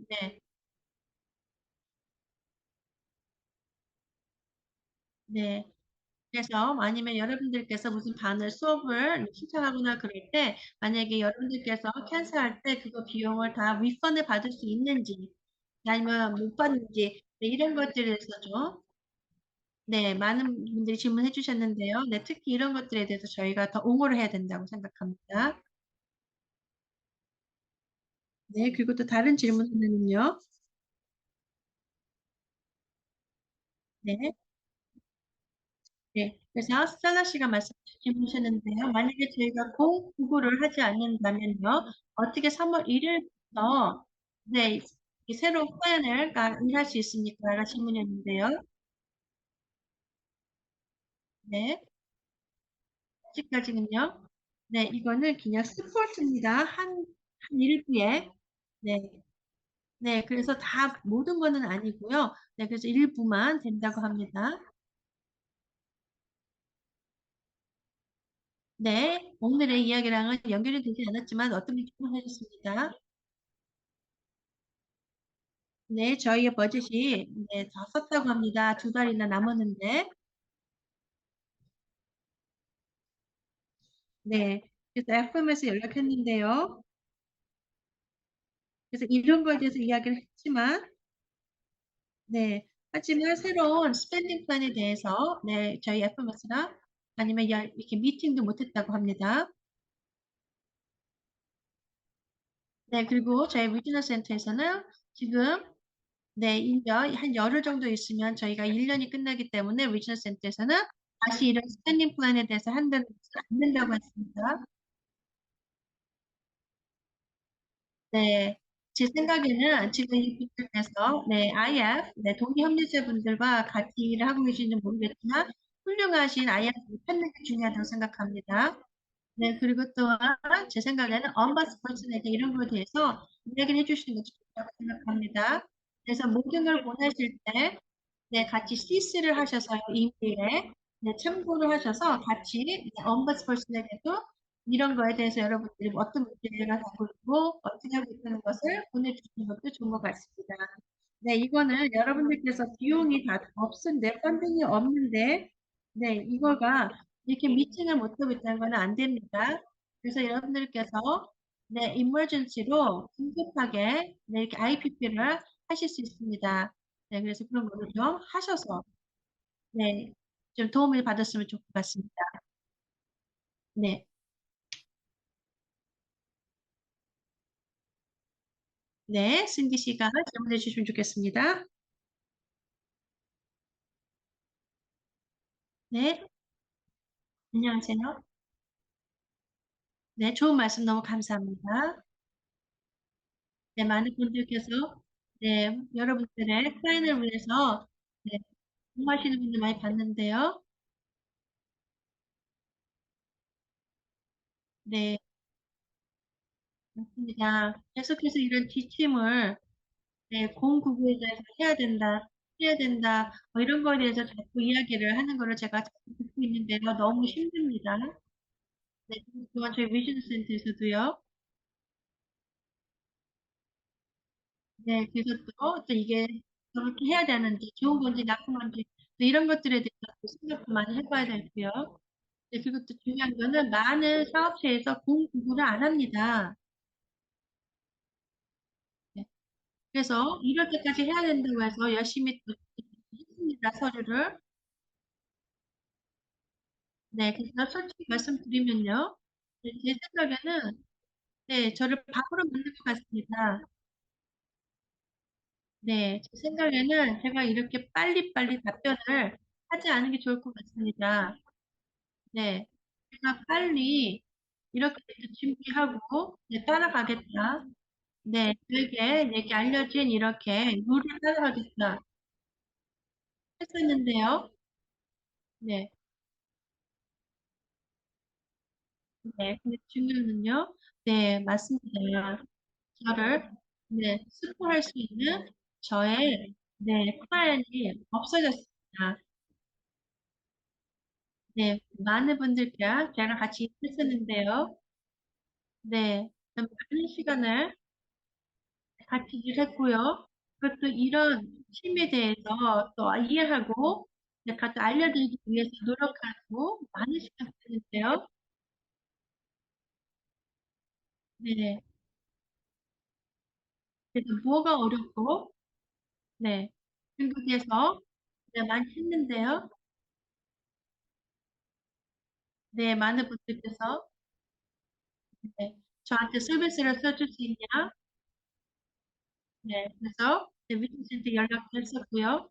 네, 네. 그래서 아니면 여러분들께서 무슨 수업을 신청하거나 그럴 때 만약에 여러분들께서 캔슬할 때 그거 비용을 다 리펀을 받을 수 있는지 아니면 못 받는지 네, 이런 것들에 대해서 좀 네, 많은 분들이 질문해 주셨는데요. 네, 특히 이런 것들에 대해서 저희가 더 옹호를 해야 된다고 생각합니다. 네, 그리고 또 다른 질문 하나는요. 네. 네, 그래서 스텔라 씨가 말씀해 주셨는데요. 만약에 저희가 공구구를 하지 않는다면요, 어떻게 3월 1일부터 네, 이 새로운 플랜을 일할 수 있습니까? 라는 질문이었는데요. 네, 아직까지는요. 네, 이거는 그냥 스포츠입니다. 한 일부에. 네, 네, 그래서 다 모든 거는 아니고요. 네, 그래서 일부만 된다고 합니다. 네, 오늘의 이야기랑은 연결이 되지 않았지만 어떤 분이 질문하셨습니다. 네, 저희의 버젯이 네, 다 썼다고 합니다. 2달이나 남았는데. 네. 그래서 FM에서 연락했는데요. 그래서 이런 거에 대해서 이야기를 했지만, 네. 하지만 새로운 스pen딩 플랜에 대해서, 네, 저희 FMS랑 아니면 이렇게 미팅도 못했다고 합니다. 네, 그리고 저희 리지널 센터에서는 지금, 네, 1년, 한 열흘 정도 있으면 저희가 1년이 끝나기 때문에 리지널 센터에서는 다시 이런 스pen딩 플랜에 대해서 한다는 것을 안 된다고 했습니다. 네. 제 생각에는 지금 이 분들께서, 네, IF, 네, 동기 협력자분들과 같이 일을 하고 계신지 모르겠지만, 훌륭하신 IF를 찾는 게 중요하다고 생각합니다. 네, 그리고 또한 제 생각에는 언바스 퍼슨에게 이런 거에 대해서 이야기를 해주시는 것도 좋다고 생각합니다. 그래서 모든 걸 보내실 때, 네, 같이 CC를 하셔서 이메일에 네, 참고를 하셔서 같이 네, 언바스 퍼슨에게도 이런 거에 대해서 여러분들이 어떤 문제를 갖고 있고 어떻게 하고 있다는 것을 보내주시는 것도 좋은 것 같습니다. 네, 이거는 여러분들께서 비용이 다 없은데, 펀딩이 없는데, 네, 이거가 이렇게 미팅을 못하고 있다는 건 안 됩니다. 그래서 여러분들께서 네, 이머전시로 긴급하게 네, 이렇게 IPP를 하실 수 있습니다. 네, 그래서 그런 거를 좀 하셔서 네, 좀 도움을 받았으면 좋을 것 같습니다. 네, 네, 신기 씨가 질문해 주시면 좋겠습니다. 네, 안녕하세요. 네, 좋은 말씀 너무 감사합니다. 네, 많은 분들께서 네, 여러분들의 클라이언을 위해서 네, 공부하시는 분들 많이 봤는데요. 네, 맞습니다. 계속해서 이런 지침을 네, 공국에 대해서 해야 된다, 뭐 이런 거에 대해서 자꾸 이야기를 하는 거를 제가 자꾸 듣고 있는데요. 너무 힘듭니다. 네, 그동안 저희 미션 센터에서도요. 네, 그래서 또 이게 저렇게 해야 되는지, 좋은 건지 나쁜 건지, 또 이런 것들에 대해서 또 생각도 많이 해봐야 되고요. 네, 그리고 또 중요한 거는 많은 사업체에서 공구를 안 합니다. 네, 그래서 이럴 때까지 해야 된다고 해서 열심히 또 했습니다, 서류를. 네, 그래서 솔직히 말씀드리면요. 네, 제 생각에는, 네, 저를 바보로 만들 것 같습니다. 네, 제 생각에는 제가 이렇게 빨리빨리 답변을 하지 않은 게 좋을 것 같습니다. 네, 제가 빨리 이렇게 준비하고, 네, 따라가겠다. 네, 그에게 얘기 알려진 이렇게 룰을 따라가겠다 했었는데요. 네, 네, 근데 중요한은요. 네, 맞습니다. 저를 네, 스포할 수 있는 저의 네, 클라이언이 없어졌습니다. 네, 많은 분들께 제가 같이 일했었는데요. 네, 많은 시간을 같이 일했고요. 그것도 이런 팀에 대해서 또 이해하고 네, 가서 알려드리기 위해서 노력하고 많은 시간 쓰는데요. 네. 그래서 뭐가 어렵고, 네. 중국에서 네, 많이 했는데요. 네, 많은 분들께서 네, 저한테 서비스를 써줄 수 있냐? 네, 그래서 네, 위치센터 연락했었고요.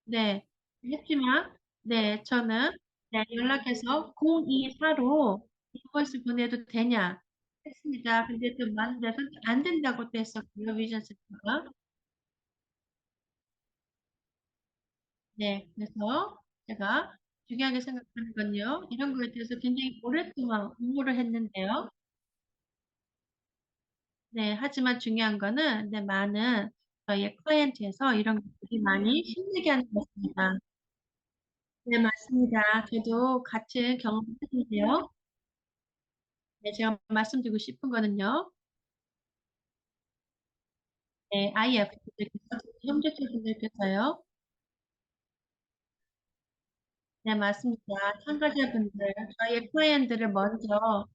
네, 했지만, 네, 저는 네, 연락해서 024로 인보이스 보내도 되냐? 했습니다. 근데 또 많은 데서 안 된다고 또 했었고요, 위전센터가. 네, 그래서 제가 중요하게 생각하는 건요, 이런 거에 대해서 굉장히 오랫동안 공부를 했는데요. 네, 하지만 중요한 거는, 네, 많은 저희의 클라이언트에서 이런 것들이 많이 힘들게 하는 것입니다. 네, 맞습니다. 저도 같은 경험을 했는데요. 네, 제가 말씀드리고 싶은 거는요, 네, IF분들께서, 형제자분들께서요, 네, 맞습니다. 참가자분들, 저희의 클라이언트를 먼저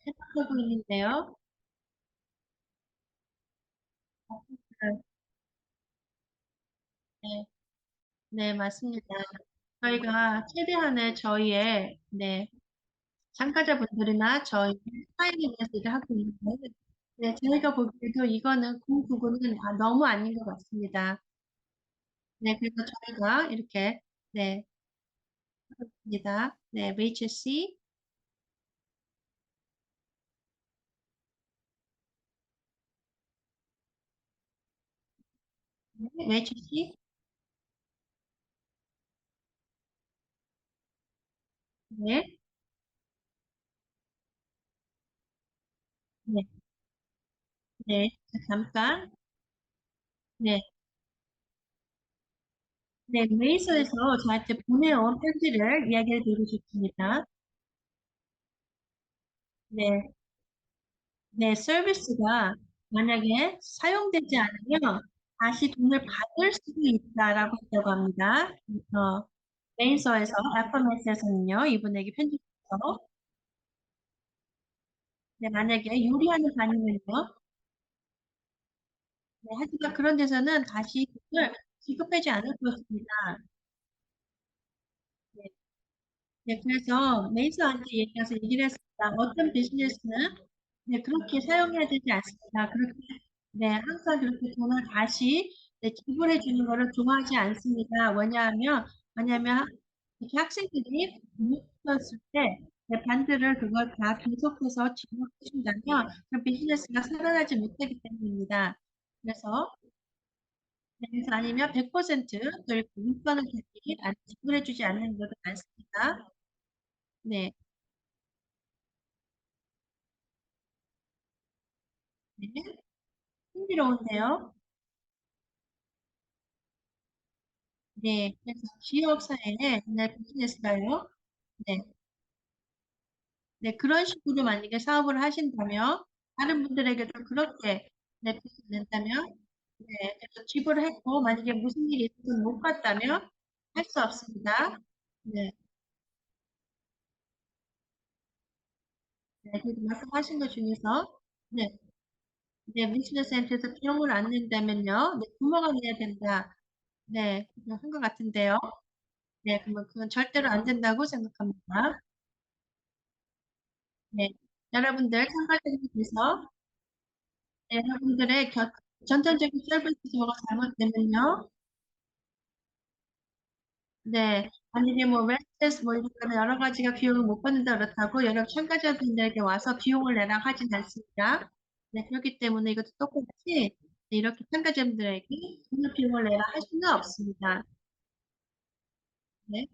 생각하고 있는데요. 네, 네, 맞습니다. 저희가 최대한의 저희의, 네, 참가자분들이나 저희 사인에 대해서 일을 하고 있는데, 네, 저희가 보기에도 이거는 그 부분은 너무 아닌 것 같습니다. 네, 그래서 저희가 이렇게, 네, 하겠습니다. 네, 레이첼 씨, 네, 레이첼 씨, 네, 네, 네, 잠깐, 네, 네, 메이서에서 저한테 보내온 편지를 이야기해 드리고 싶습니다. 네, 네, 서비스가 만약에 사용되지 않으면 다시 돈을 받을 수도 있다라고 했다고 합니다. 그래서 메인서에서 FMS에서는요, 이분에게 편집해서 네, 만약에 요리하는 반이면요, 네, 하지만 그런 데서는 다시 돈을 지급하지 않을 것입니다. 네, 네, 그래서 메이서한테 얘기해서 얘기를 했습니다. 어떤 비즈니스는 네, 그렇게 사용해야 되지 않습니다. 그렇게, 네, 항상 그렇게 돈을 다시 네, 지불해 주는 것을 좋아하지 않습니다. 왜냐하면 이렇게 학생들이 공부했을 때 네, 반들을 그걸 다 계속해서 지불해 준다면 그 비즈니스가 살아나지 못하기 때문입니다. 그래서, 네, 그래서 아니면 100% 그리고 윗선을 대비 지불해 주지 않는 것도 많습니다. 네, 네, 흥미로운데요. 네, 그래서 지역사회에 네, 비즈니스가요. 네, 네, 그런 식으로 만약에 사업을 하신다면, 다른 분들에게도 그렇게 네, 낸다면, 네, 그래서 지불을 했고, 만약에 무슨 일이 있어서 못 갔다면, 할 수 없습니다. 네, 네, 그래서 말씀하신 것 중에서, 네, 네, 비즈니스 센터에서 비용을 안 낸다면요, 네, 부모가 내야 된다. 네, 한 것 같은데요. 네, 그러면 그건 절대로 안 된다고 생각합니다. 네, 여러분들 참가자님께서 여러분들의 전반적인 서비스가 잘못되면요. 네. 만약에 뭐 웨스테스 뭐 이런 거는 여러 가지가 비용을 못 받는다 그렇다고 여러 참가자분들에게 와서 비용을 내라 하진 않습니다. 네, 그렇기 때문에 이것도 똑같이 네, 이렇게 참가자분들에게 돈을 비용을 내라 할 수는 없습니다. 네.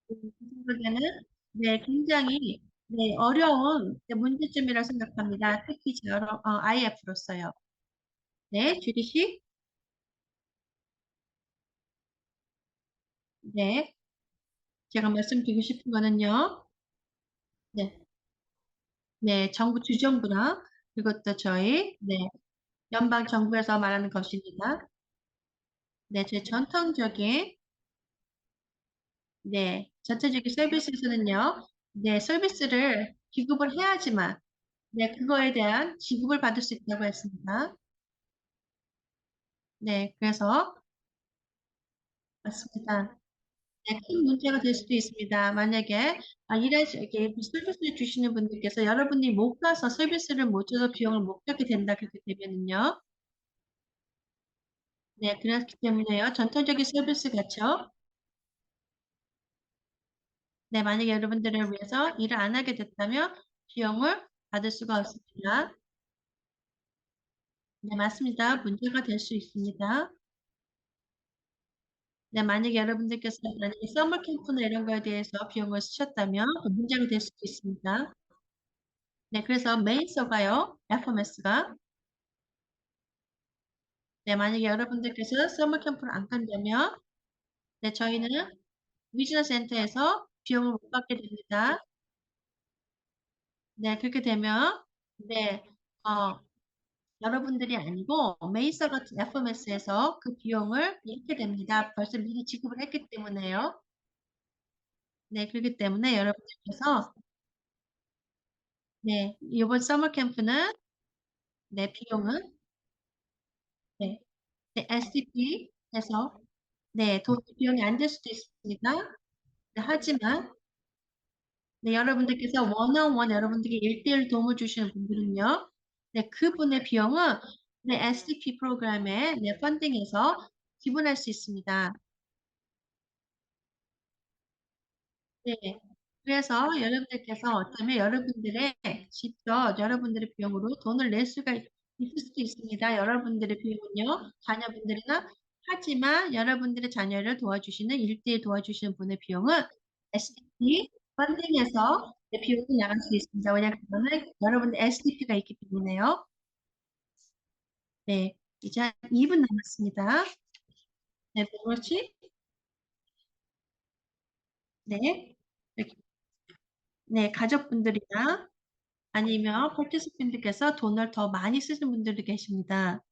그 생각에는 네, 굉장히 네, 어려운 네, 문제점이라고 생각합니다. 특히 IF로서요. 네, 주리 씨. 네. 제가 말씀드리고 싶은 거는요. 네. 네, 정부 주정부나 그리고 또 저희 네, 연방 정부에서 말하는 것입니다. 네, 제 전통적인, 네, 전체적인 서비스에서는요, 네, 서비스를 기급을 해야지만, 네, 그거에 대한 지급을 받을 수 있다고 했습니다. 네, 그래서, 맞습니다. 네, 큰 문제가 될 수도 있습니다. 만약에, 이렇게 서비스를 주시는 분들께서 여러분이 못 가서 서비스를 못 줘서 비용을 못 갖게 된다, 그렇게 되면은요, 네, 그렇기 때문에요, 전통적인 서비스 같죠? 네, 만약에 여러분들을 위해서 일을 안 하게 됐다면 비용을 받을 수가 없습니다. 네, 맞습니다. 문제가 될 수 있습니다. 네, 만약에 여러분들께서 만약에 서머 캠프나 이런 거에 대해서 비용을 쓰셨다면 그 문제가 될 수도 있습니다. 네, 그래서 메인서가요, FMS가. 네, 만약에 여러분들께서 서머 캠프를 안 간다면, 네, 저희는 위즈너 센터에서 비용을 못 받게 됩니다. 네, 그렇게 되면, 네, 어, 여러분들이 아니고 메이서 같은 FMS에서 그 비용을 잃게 됩니다. 벌써 미리 지급을 했기 때문에요. 네, 그렇기 때문에 여러분들께서 네, 이번 서머 캠프는 네, 비용은 네, 네, SCP에서 네, 돈 비용이 안 될 수도 있습니다. 네, 하지만 네, 여러분들께서 원어원 여러분들께 1대1 도움을 주시는 분들은요. 네, 그분의 비용은 네, SDP 프로그램의 네, 펀딩에서 지불할 수 있습니다. 네. 그래서 여러분들께서 어쩌면 여러분들의 직접 여러분들의 비용으로 돈을 낼 수가 있을 수도 있습니다. 여러분들의 비용은요, 자녀분들이나 하지만 여러분들의 자녀를 도와주시는 1대1 도와주시는 분의 비용은 SDP 펀딩에서 비용이 나갈 수 있습니다. 왜냐하면 그거는 여러분들 SDP가 있기 때문에요. 네. 이제 한 2분 남았습니다. 네, 그렇지? 네. 이렇게, 네, 가족분들이나 아니면 파티스팬들께서 돈을 더 많이 쓰는 분들도 계십니다.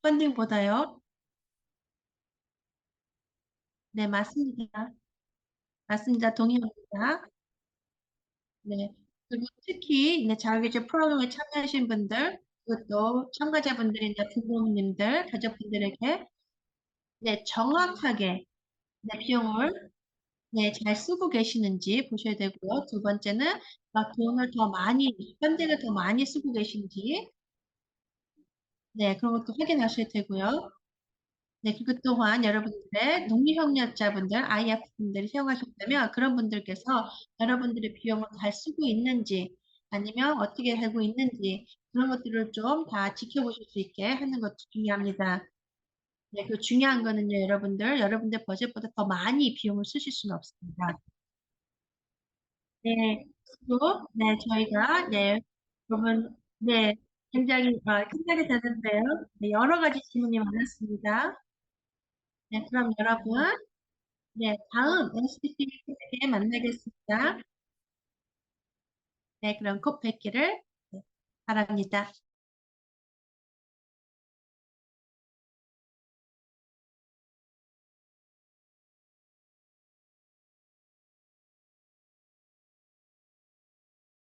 펀딩보다요. 네, 맞습니다. 맞습니다. 동의합니다. 네. 그리고 특히 네, 자기계 프로그램에 참여하신 분들, 그것도 참가자분들이나 부모님들, 가족분들에게 네, 정확하게 네, 비용을 네, 잘 쓰고 계시는지 보셔야 되고요. 두 번째는 막 돈을 더 많이, 펀딩을 더 많이 쓰고 계신지 네, 그런 것도 확인하셔야 되고요. 네, 그리고 또한 여러분들의 독립협력자분들, IF분들이 사용하셨다면 그런 분들께서 여러분들의 비용을 잘 쓰고 있는지 아니면 어떻게 하고 있는지 그런 것들을 좀 다 지켜보실 수 있게 하는 것도 중요합니다. 네, 그 중요한 거는요, 여러분들 버젯보다 더 많이 비용을 쓰실 수는 없습니다. 네, 그리고 네, 저희가 네, 여러분 네, 굉장히 생각이 되는데요. 네, 여러 가지 질문이 많았습니다. 네, 그럼 여러분 네, 다음 NCT 때 만나겠습니다. 네, 그럼 꼭 뵙기를 네, 바랍니다.